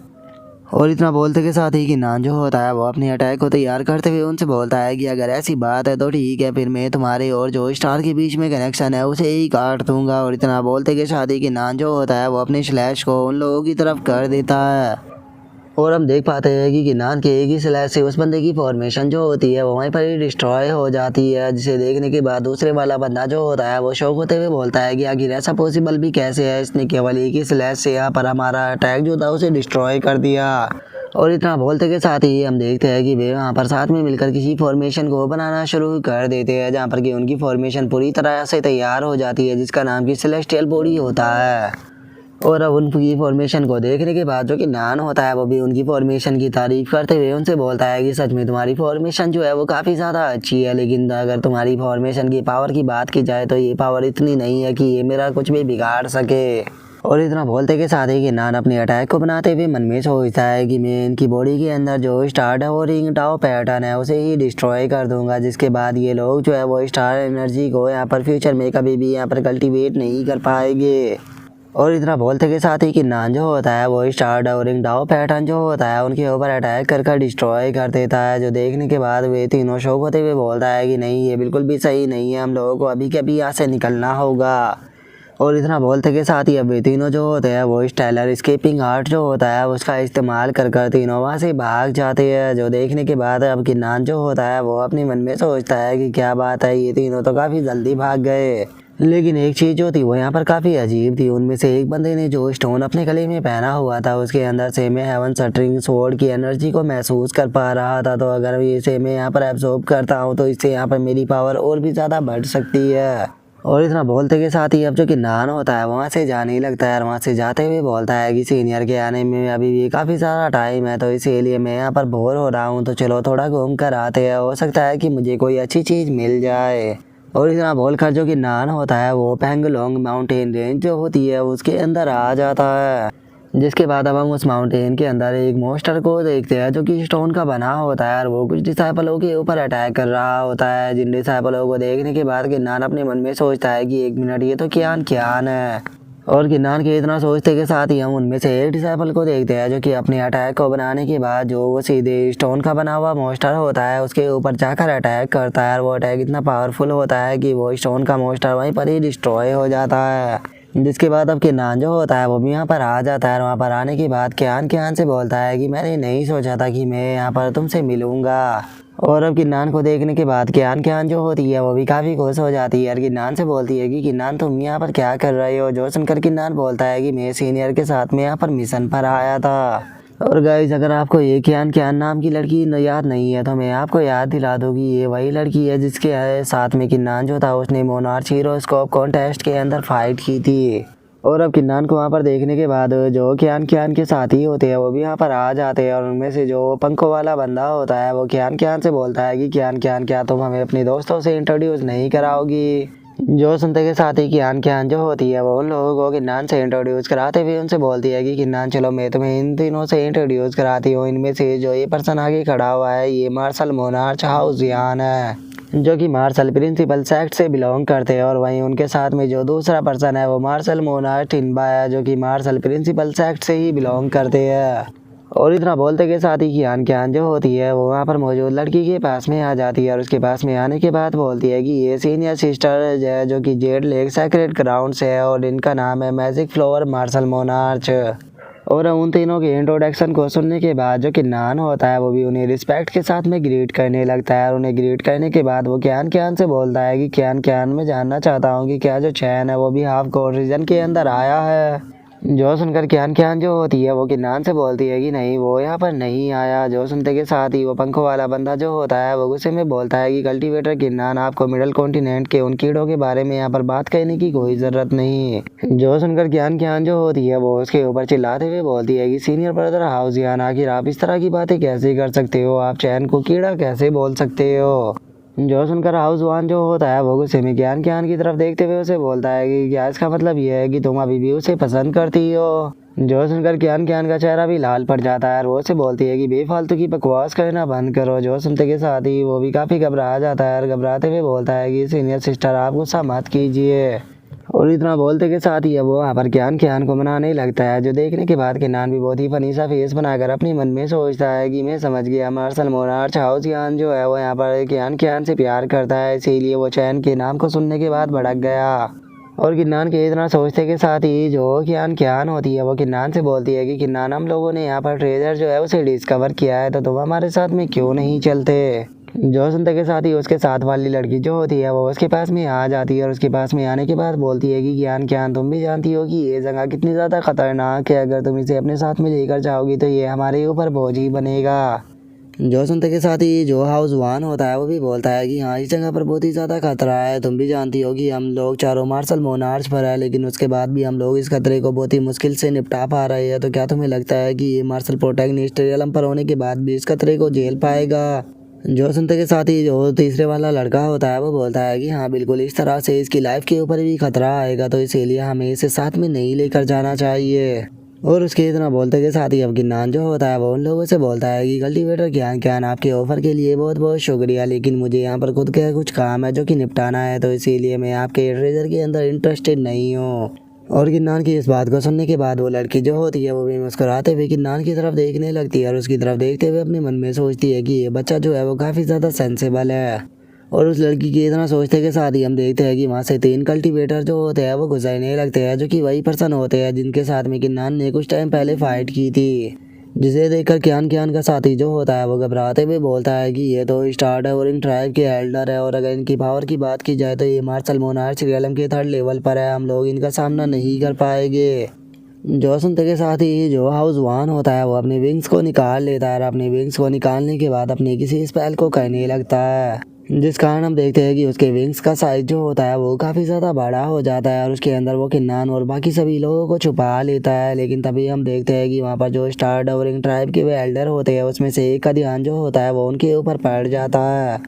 और इतना बोलते के साथ ही किन्नान जो होता है वो अपने अटैक को तैयार करते हुए उनसे बोलता है कि अगर ऐसी बात है तो ठीक है, फिर मैं तुम्हारे और जो स्टार के बीच में कनेक्शन है उसे ही काट दूंगा। और इतना बोलते के साथ ही किन्नान जो होता है वो अपने स्लैश को उन लोगों की तरफ कर देता है। और हम देख पाते हैं कि किन्नान के एक ही स्लैश से उस बंदे की फॉर्मेशन जो होती है वो वहीं पर ही डिस्ट्रॉय हो जाती है, जिसे देखने के बाद दूसरे वाला बंदा जो होता है वो शौक होते हुए बोलता है कि आखिर ऐसा पॉसिबल भी कैसे है, इसने केवल एक ही स्लैश से यहाँ पर हमारा अटैक जो था उसे डिस्ट्रॉय कर दिया। और इतना बोलते के साथ ही हम देखते हैं कि वे वहाँ पर साथ में मिलकर किसी फॉर्मेशन को बनाना शुरू कर देते हैं, जहाँ पर कि उनकी फॉर्मेशन पूरी तरह से तैयार हो जाती है, जिसका नाम की सेलेस्टियल बॉडी होता है। और अब उनकी फॉर्मेशन को देखने के बाद जो कि नान होता है वो भी उनकी फॉर्मेशन की तारीफ करते हुए उनसे बोलता है कि सच में तुम्हारी फॉर्मेशन जो है वो काफ़ी ज़्यादा अच्छी है, लेकिन अगर तुम्हारी फॉर्मेशन की पावर की बात की जाए तो ये पावर इतनी नहीं है कि ये मेरा कुछ भी बिगाड़ सके। और इतना बोलते के साथ ही कि नान अपने अटैक को बनाते हुए मन में सोचता है कि मैं इनकी बॉडी के अंदर जो स्टार डवरिंग डाउ पैटर्न है उसे ही डिस्ट्रॉय कर दूंगा, जिसके बाद ये लोग जो है वो स्टार एनर्जी को यहाँ पर फ्यूचर में कभी भी यहाँ पर कल्टीवेट नहीं कर पाएंगे। और इतना बोलते के साथ ही किन्नान जो होता है वो स्टार डवरिंग डाउ पैटर्न जो होता है उनके ऊपर अटैक कर डिस्ट्रॉय कर देता है, जो देखने के बाद वे तीनों शौक होते हुए बोलता है कि नहीं, ये बिल्कुल भी सही नहीं है, हम लोगों को अभी के अभी यहाँ से निकलना होगा। और इतना बोलते के साथ ही अब वे तीनों जो होते हैं वो स्टाइलर स्केपिंग आर्ट जो होता है उसका इस्तेमाल कर तीनों वहाँ से भाग जाते हैं, जो देखने के बाद अब किन्नान जो होता है वो अपने मन में सोचता है कि क्या बात है, ये तीनों तो काफ़ी जल्दी भाग गए। लेकिन एक चीज़ जो थी वो यहाँ पर काफ़ी अजीब थी। उनमें से एक बंदे ने जो स्टोन अपने गले में पहना हुआ था उसके अंदर से मैं हेवन शटरिंग स्वॉर्ड की एनर्जी को महसूस कर पा रहा था, तो अगर इसे मैं यहाँ पर एब्जॉर्ब करता हूँ तो इससे यहाँ पर मेरी पावर और भी ज़्यादा बढ़ सकती है। और इतना बोलते के साथ ही अब जो कि नान होता है वहाँ से जाने लगता है और वहाँ से जाते हुए बोलता है कि सीनियर के आने में अभी भी काफ़ी सारा टाइम है, तो इसीलिए मैं यहाँ पर बोर हो रहा हूँ, तो चलो थोड़ा घूम कर आते हैं, हो सकता है कि मुझे कोई अच्छी चीज़ मिल जाए। और इतना बोलकर जो कि नान होता है वो पेंगलोंग माउंटेन रेंज जो होती है उसके अंदर आ जाता है, जिसके बाद अब हम उस माउंटेन के अंदर एक मोस्टर को देखते हैं जो कि स्टोन का बना होता है और वो कुछ डिसाइपलों के ऊपर अटैक कर रहा होता है। जिन डिसाइपलों को देखने के बाद किन्नान अपने मन में सोचता है कि एक मिनट, ये तो कियान है। और किन्नान के इतना सोचते के साथ ही हम उनमें से एक डिसाइपल को देखते हैं जो कि अपने अटैक को बनाने के बाद जो वो सीधे स्टोन का बना हुआ मोस्टर होता है उसके ऊपर जाकर अटैक करता है, और वो अटैक इतना पावरफुल होता है कि वो स्टोन का मोस्टर वहीं पर ही डिस्ट्रॉय हो जाता है। जिसके बाद अब किन्नान जो होता है वो भी यहाँ पर आ जाता है, और वहाँ पर आने के बाद कियान से बोलता है कि मैंने नहीं सोचा था कि मैं यहाँ पर तुमसे मिलूँगा। और अब किन्नान को देखने के बाद कियान जो होती है वो भी काफ़ी खुश हो जाती है और किन्नान से बोलती है कि किन्नान तुम यहाँ पर क्या कर रहे हो। जो सुनकर किन्नान बोलता है कि मैं सीनियर के साथ में यहाँ पर मिशन पर आया था। और गाइस, अगर आपको ये कियान नाम की लड़की याद नहीं है तो मैं आपको याद दिला दूँ कि ये वही लड़की है जिसके साथ में किन्नान जो था उसने मोनार्च हीरोस्कोप कॉन्टेस्ट के अंदर फाइट की थी। और अब किन्नान को वहाँ पर देखने के बाद जो कियान के साथी होते हैं वो भी यहाँ पर आ जाते हैं, और उनमें से जो पंखों वाला बंदा होता है वो कियान से बोलता है कि कियान क्या तुम हमें अपने दोस्तों से इंट्रोड्यूस नहीं कराओगी। जो सुनते के साथ ही कियान जो होती है वो उन लोगों को किन्नान से इंट्रोड्यूस कराते हुए उनसे बोलती है कि किन्नान चलो मैं तुम्हें इन तीनों से इंट्रोड्यूस कराती हूँ। इनमें से जो ये पर्सन आगे खड़ा हुआ है ये मार्शल मोनार्च हाउसियान है, जो कि मार्शल प्रिंसिपल सेक्ट से बिलोंग करते हैं। और वहीं उनके साथ में जो दूसरा पर्सन है वो मार्शल मोनार्च टिनबा है, जो कि मार्शल प्रिंसिपल सेक्ट से ही बिलोंग करते हैं। और इतना बोलते के साथ ही कियान जो होती है वो वहाँ पर मौजूद लड़की के पास में आ जाती है और उसके पास में आने के बाद बोलती है कि ये सीनियर सिस्टर है जो कि जेड लेक सेक्रेट ग्राउंड से है और इनका नाम है मैजिक फ्लावर मार्शल मोनार्च। और उन तीनों के इंट्रोडक्शन को सुनने के बाद जो किन्नान होता है वो भी उन्हें रिस्पेक्ट के साथ में ग्रीट करने लगता है। और उन्हें ग्रीट करने के बाद वो कियान से बोलता है कि कियान मैं जानना चाहता हूँ कि क्या जो चैन है वो भी हाफ कोर रीजन के अंदर आया है। जो सुनकर कियान जो होती है वो किन्नान से बोलती है कि नहीं वो यहाँ पर नहीं आया। जो सुनते के साथ ही वो पंखों वाला बंदा जो होता है वो गुस्से में बोलता है कि कल्टीवेटर किन्नान आपको मिडल कॉन्टिनेंट के उन कीड़ों के बारे में यहाँ पर बात करने की कोई जरूरत नहीं। जो सुनकर कियान जो होती है वो उसके ऊपर चिल्लाते हुए बोलती है कि सीनियर ब्रदर हाउसियान आखिर आप इस तरह की बातें कैसे कर सकते हो, आप चैन को कीड़ा कैसे बोल सकते हो। जो सुनकर हाउस वन जो होता है वो गुस्से में कियान की तरफ देखते हुए उसे बोलता है कि क्या इसका मतलब ये है कि तुम अभी भी उसे पसंद करती हो। जो सुनकर कियान का चेहरा भी लाल पड़ जाता है और वो उसे बोलती है कि बेफालतू की बकवास करना बंद करो। जो सुनते के साथ ही वो भी काफ़ी घबरा जाता है और घबराते हुए बोलता है कि सीनियर सिस्टर आप गुस्सा मत कीजिए। और इतना बोलते के साथ ही वो वहाँ पर कियान को मनाने लगता है, जो देखने के बाद किन्नान भी बहुत ही फनी सा फेस बनाकर अपने मन में सोचता है कि मैं समझ गया मार्शल मोनार्च हाउसियान जो है वो यहाँ पर कियान से प्यार करता है, इसीलिए वो चैन के नाम को सुनने के बाद भड़क गया। और किन्नान के इतना सोचते के साथ ही जो कियान होती है वो किन्नान से बोलती है कि किन्नान हम लोगों ने यहाँ पर ट्रेजर जो है उसे डिस्कवर किया है, तो तुम हमारे साथ में क्यों नहीं चलते। जो सुनते के साथ ही उसके साथ वाली लड़की जो होती है वो उसके पास में आ जाती है और उसके पास में आने के बाद बोलती है कि कियान तुम भी जानती हो कि ये जगह कितनी ज़्यादा खतरनाक है, अगर तुम इसे अपने साथ में लेकर जाओगी तो ये हमारे ऊपर बोझ ही बनेगा। जो सुनते के साथ ही जो हाउस वन होता है वो भी बोलता है कि हाँ इस जगह पर बहुत ही ज़्यादा खतरा है, तुम भी जानती हो कि हम लोग चारों मार्शल मोनार्च पर है, लेकिन उसके बाद भी हम लोग इस खतरे को बहुत ही मुश्किल से निपटा पा रहे हैं, तो क्या तुम्हें लगता है कि ये मार्शल प्रोटैगनिस्ट रियलम पर होने के बाद भी इस खतरे को झेल पाएगा। जो सुनते के साथ ही जो तीसरे वाला लड़का होता है वो बोलता है कि हाँ बिल्कुल, इस तरह से इसकी लाइफ के ऊपर भी खतरा आएगा, तो इसीलिए हमें इसे साथ में नहीं लेकर जाना चाहिए। और उसके इतना बोलते के साथ ही अब किन्नान जो होता है वो उन लोगों से बोलता है कि कल्टीवेटर कियान आपके ऑफर के लिए बहुत बहुत शुक्रिया, लेकिन मुझे यहाँ पर खुद का कुछ काम है जो कि निपटाना है, तो इसीलिए मैं आपके ट्रेजर के अंदर इंटरेस्टेड नहीं हूँ। और किन्नान की इस बात को सुनने के बाद वो लड़की जो होती है वो भी मुस्कुराते हुए किन्नान की तरफ देखने लगती है और उसकी तरफ देखते हुए अपने मन में सोचती है कि ये बच्चा जो है वो काफ़ी ज़्यादा सेंसेबल है। और उस लड़की के इतना सोचते के साथ ही हम देखते हैं कि वहाँ से 3 कल्टीवेटर जो होते हैं वो गुजरने लगते हैं, जो कि वही पर्सन होते हैं जिनके साथ में किन्नान ने कुछ टाइम पहले फाइट की थी। जिसे देखकर कियान का साथी जो होता है वो घबराते हुए बोलता है कि ये तो स्टार डेवरिंग ट्राइब के एल्डर है और अगर इनकी पावर की बात की जाए तो ये मार्शल मोनार्च रियलम के 3rd लेवल पर है, हम लोग इनका सामना नहीं कर पाएंगे। जो सुनते के साथ ही जो हाउस वन होता है वो अपने विंग्स को निकाल लेता है और अपने विंग्स को निकालने के बाद अपने किसी स्पेल को करने लगता है, जिस कारण हम देखते हैं कि उसके विंग्स का साइज जो होता है वो काफ़ी ज़्यादा बड़ा हो जाता है और उसके अंदर वो किन्नान और बाकी सभी लोगों को छुपा लेता है। लेकिन तभी हम देखते हैं कि वहाँ पर जो स्टार डेवरिंग ट्राइब के वे एल्डर होते हैं उसमें से एक का ध्यान जो होता है वो उनके ऊपर पड़ जाता है,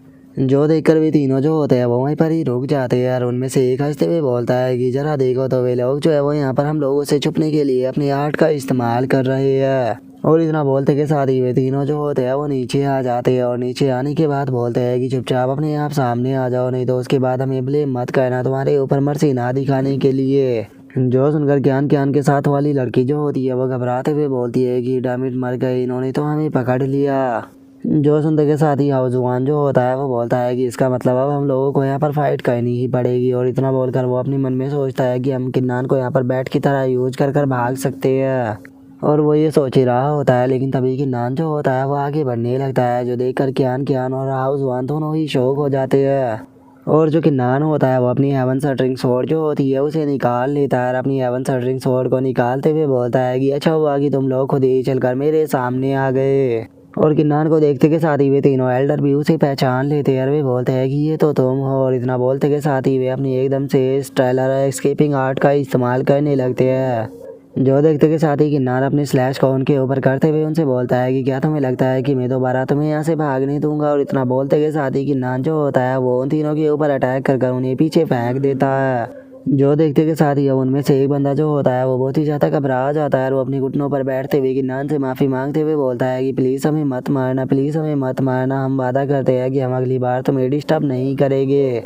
जो देखकर वे तीनों जो होते हैं वो वहीं पर ही रुक जाते हैं। और उनमें से एक हंसते हुए बोलता है कि जरा देखो तो वे लोग जो है वो यहाँ पर हम लोगों से छुपने के लिए अपनी आर्ट का इस्तेमाल कर रहे हैं। और इतना बोलते के साथ ही वे तीनों जो होते हैं वो नीचे आ जाते हैं और नीचे आने के बाद बोलते हैं कि चुपचाप अपने आप सामने आ जाओ, नहीं तो उसके बाद हमें ब्लेम मत करना तुम्हारे ऊपर मर्जी ना दिखाने के लिए। जो सुनकर कियान के साथ वाली लड़की जो होती है वो घबराते हुए बोलती है कि डैमिट मर गए, इन्होंने तो हमें पकड़ लिया। जो सुनते के साथ ही हाउस वन जो होता है वो बोलता है कि इसका मतलब अब हम लोगों को यहाँ पर फाइट करनी ही पड़ेगी। और इतना बोलकर वो अपने मन में सोचता है कि हम किन्नान को यहाँ पर बैट की तरह यूज कर भाग सकते हैं। और वो ये सोच ही रहा होता है, लेकिन तभी किन्नान जो होता है वो आगे बढ़ने लगता है, जो देखकर कियान और हाउस वन दोनों ही शौक हो जाते हैं। और जो किन्नान होता है वो अपनी हेवन शटरिंग स्वॉर्ड जो होती है उसे निकाल लेता है और अपनी हेवन शटरिंग स्वॉर्ड को निकालते हुए बोलता है कि अच्छा हुआ कि तुम लोग खुद ही चलकर मेरे सामने आ गए। और किन्नान को देखते के साथ ही वे तीनों एल्डर भी उसे पहचान लेते हैं और वे बोलते हैं कि ये तो तुम हो। और इतना बोलते के साथ ही वे अपनी एकदम से स्टाइलर एस्केपिंग आर्ट का इस्तेमाल करने लगते हैं। जो देखते के साथ ही किन्नान अपनी स्लैश को उनके ऊपर करते हुए उनसे बोलता है कि क्या तुम्हें लगता है कि मैं दोबारा तुम्हें यहाँ से भाग नहीं दूंगा। और इतना बोलते के साथ ही किन्नान जो होता है वो उन तीनों के ऊपर अटैक कर उन्हें पीछे फेंक देता है। जो देखते के साथ ही उनमें से एक बंदा जो होता है वो बहुत ही ज़्यादा घबरा जाता है और वो अपनी घुटनों पर बैठते हुए किन्नान से माफ़ी मांगते हुए बोलता है कि प्लीज़ हमें मत मारना, प्लीज़ हमें मत मारना, हम वादा करते हैं कि हम अगली बार तुम्हें डिस्टर्ब नहीं करेंगे।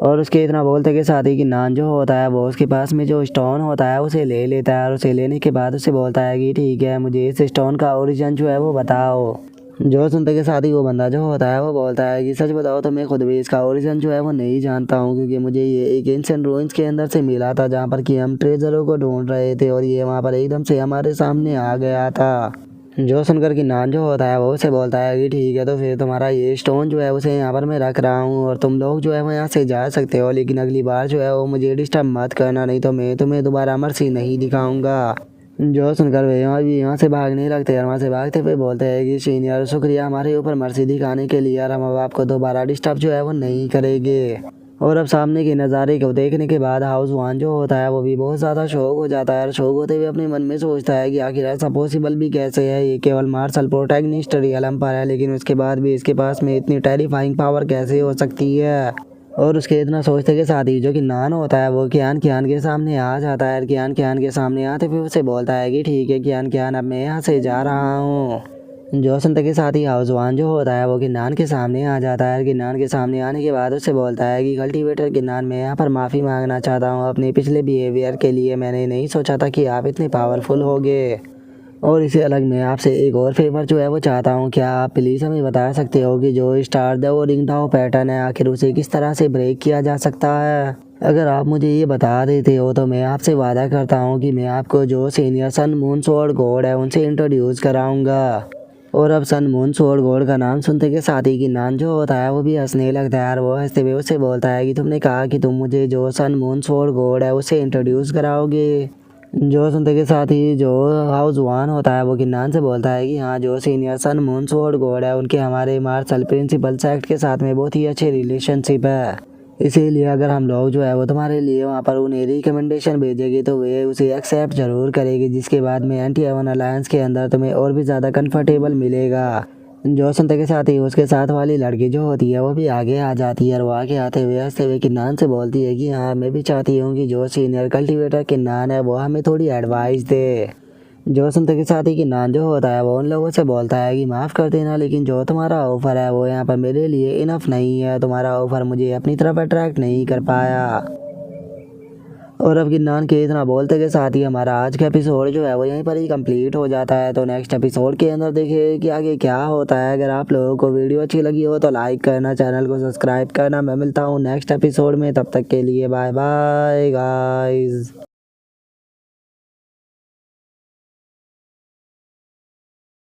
और उसके इतना बोलते के साथ ही किन्नान जो होता है वो उसके पास में जो स्टोन होता है उसे ले लेता है और उसे लेने के बाद उसे बोलता है कि ठीक है, मुझे इस स्टोन का ओरिजिन जो है वो बताओ। जो सुनते के साथ ही वो बंदा जो होता है वो बोलता है कि सच बताओ तो मैं खुद भी इसका ओरिजिन जो है वो नहीं जानता हूँ, क्योंकि मुझे ये एक एंशिएंट रूइंस के अंदर से मिला था जहाँ पर कि हम ट्रेजरों को ढूंढ रहे थे और ये वहाँ पर एकदम से हमारे सामने आ गया था। जो सुनकर किन्नान जो होता है वो उसे बोलता है कि ठीक है, तो फिर तुम्हारा ये स्टोन जो है उसे यहाँ पर मैं रख रहा हूँ और तुम लोग जो है वो यहाँ से जा सकते हो, लेकिन अगली बार जो है वो मुझे डिस्टर्ब मत करना, नहीं तो मैं तुम्हें दोबारा मर्सी नहीं दिखाऊंगा। जो सुनकर वे यहाँ से भागने लगते हैं। वहाँ से भागते हुए बोलते हैं कि सीनियर शुक्रिया हमारे ऊपर मर्सी दिखाने के लिए, और हम अब आपको दोबारा डिस्टर्ब जो है वो नहीं करेंगे। और अब सामने के नज़ारे को देखने के बाद हाउस वान जो होता है वो भी बहुत ज़्यादा शौक हो जाता है और शौक होते हुए अपने मन में सोचता है कि आखिर ऐसा पॉसिबल भी कैसे है, ये केवल मार्शल प्रोटैगनिस्ट रियल एम्पायर है लेकिन उसके बाद भी इसके पास में इतनी टेरिफाइंग पावर कैसे हो सकती है। और उसके इतना सोचते के साथ ही जो किन्नान होता है वो कियान कियान के सामने आ जाता है। कियान कियान के सामने आते हुए उसे बोलता है कि ठीक है कियान कियान, अब मैं यहाँ से जा रहा हूँ। जो सुनते के साथ ही हाउसवान जो होता है वो किन्नान के सामने आ जाता है। किन्नान के सामने आने के बाद उससे बोलता है कि कल्टीवेटर किन्नान, मैं यहाँ पर माफ़ी मांगना चाहता हूँ अपने पिछले बिहेवियर के लिए। मैंने नहीं सोचा था कि आप इतने पावरफुल होगे। और इसे अलग मैं आपसे एक और फेवर जो है वो चाहता हूँ, क्या आप प्लीज़ हमें बता सकते हो कि जो स्टार द और रिंग डाउ पैटर्न है आखिर उसे किस तरह से ब्रेक किया जा सकता है। अगर आप मुझे ये बता देते हो तो मैं आपसे वादा करता हूँ कि मैं आपको जो senior sun moon sword god है उनसे इंट्रोड्यूस कराऊंगा। और अब सन मून स्वॉर्ड गॉड का नाम सुनते के साथ ही किन्नान जो होता है वो भी हंसने लगता है और वो हंसते हुए उससे बोलता है कि तुमने कहा कि तुम मुझे जो सन मून स्वॉर्ड गॉड है उसे इंट्रोड्यूस कराओगे। जो सुनते के साथ ही जो हाउस वान होता है वो किन्नान से बोलता है कि हाँ, जो senior sun moon sword god है उनके हमारे मार्शल प्रिंसिपल सेक्ट के साथ में बहुत ही अच्छे रिलेशनशिप है, इसीलिए अगर हम लोग जो है वो तुम्हारे लिए वहाँ पर उन्हें रिकमेंडेशन भेजेंगे तो वे उसे एक्सेप्ट जरूर करेगी, जिसके बाद में एंटी एवन अलायंस के अंदर तुम्हें और भी ज़्यादा कंफर्टेबल मिलेगा। जो सुनते के साथ ही उसके साथ वाली लड़की जो होती है वो भी आगे आ जाती है और वो आगे आते हुए हंसते हुए किन्नान से बोलती है कि हाँ, मैं भी चाहती हूँ कि जो सीनियर कल्टीवेटर किन्नान है वो हमें थोड़ी एडवाइस दे। जो सुनते के साथ ही किन्नान जो होता है वो उन लोगों से बोलता है कि माफ़ कर देना, लेकिन जो तुम्हारा ऑफ़र है वो यहाँ पर मेरे लिए इनफ नहीं है, तुम्हारा ऑफ़र मुझे अपनी तरफ अट्रैक्ट नहीं कर पाया। और अब किन्नान के इतना बोलते के साथ ही हमारा आज का एपिसोड जो है वो यहीं पर ही कंप्लीट हो जाता है। तो नेक्स्ट एपिसोड के अंदर देखिए कि आगे क्या होता है। अगर आप लोगों को वीडियो अच्छी लगी हो तो लाइक करना, चैनल को सब्सक्राइब करना। मैं मिलता हूँ नेक्स्ट एपिसोड में, तब तक के लिए बाय बाय गाइस।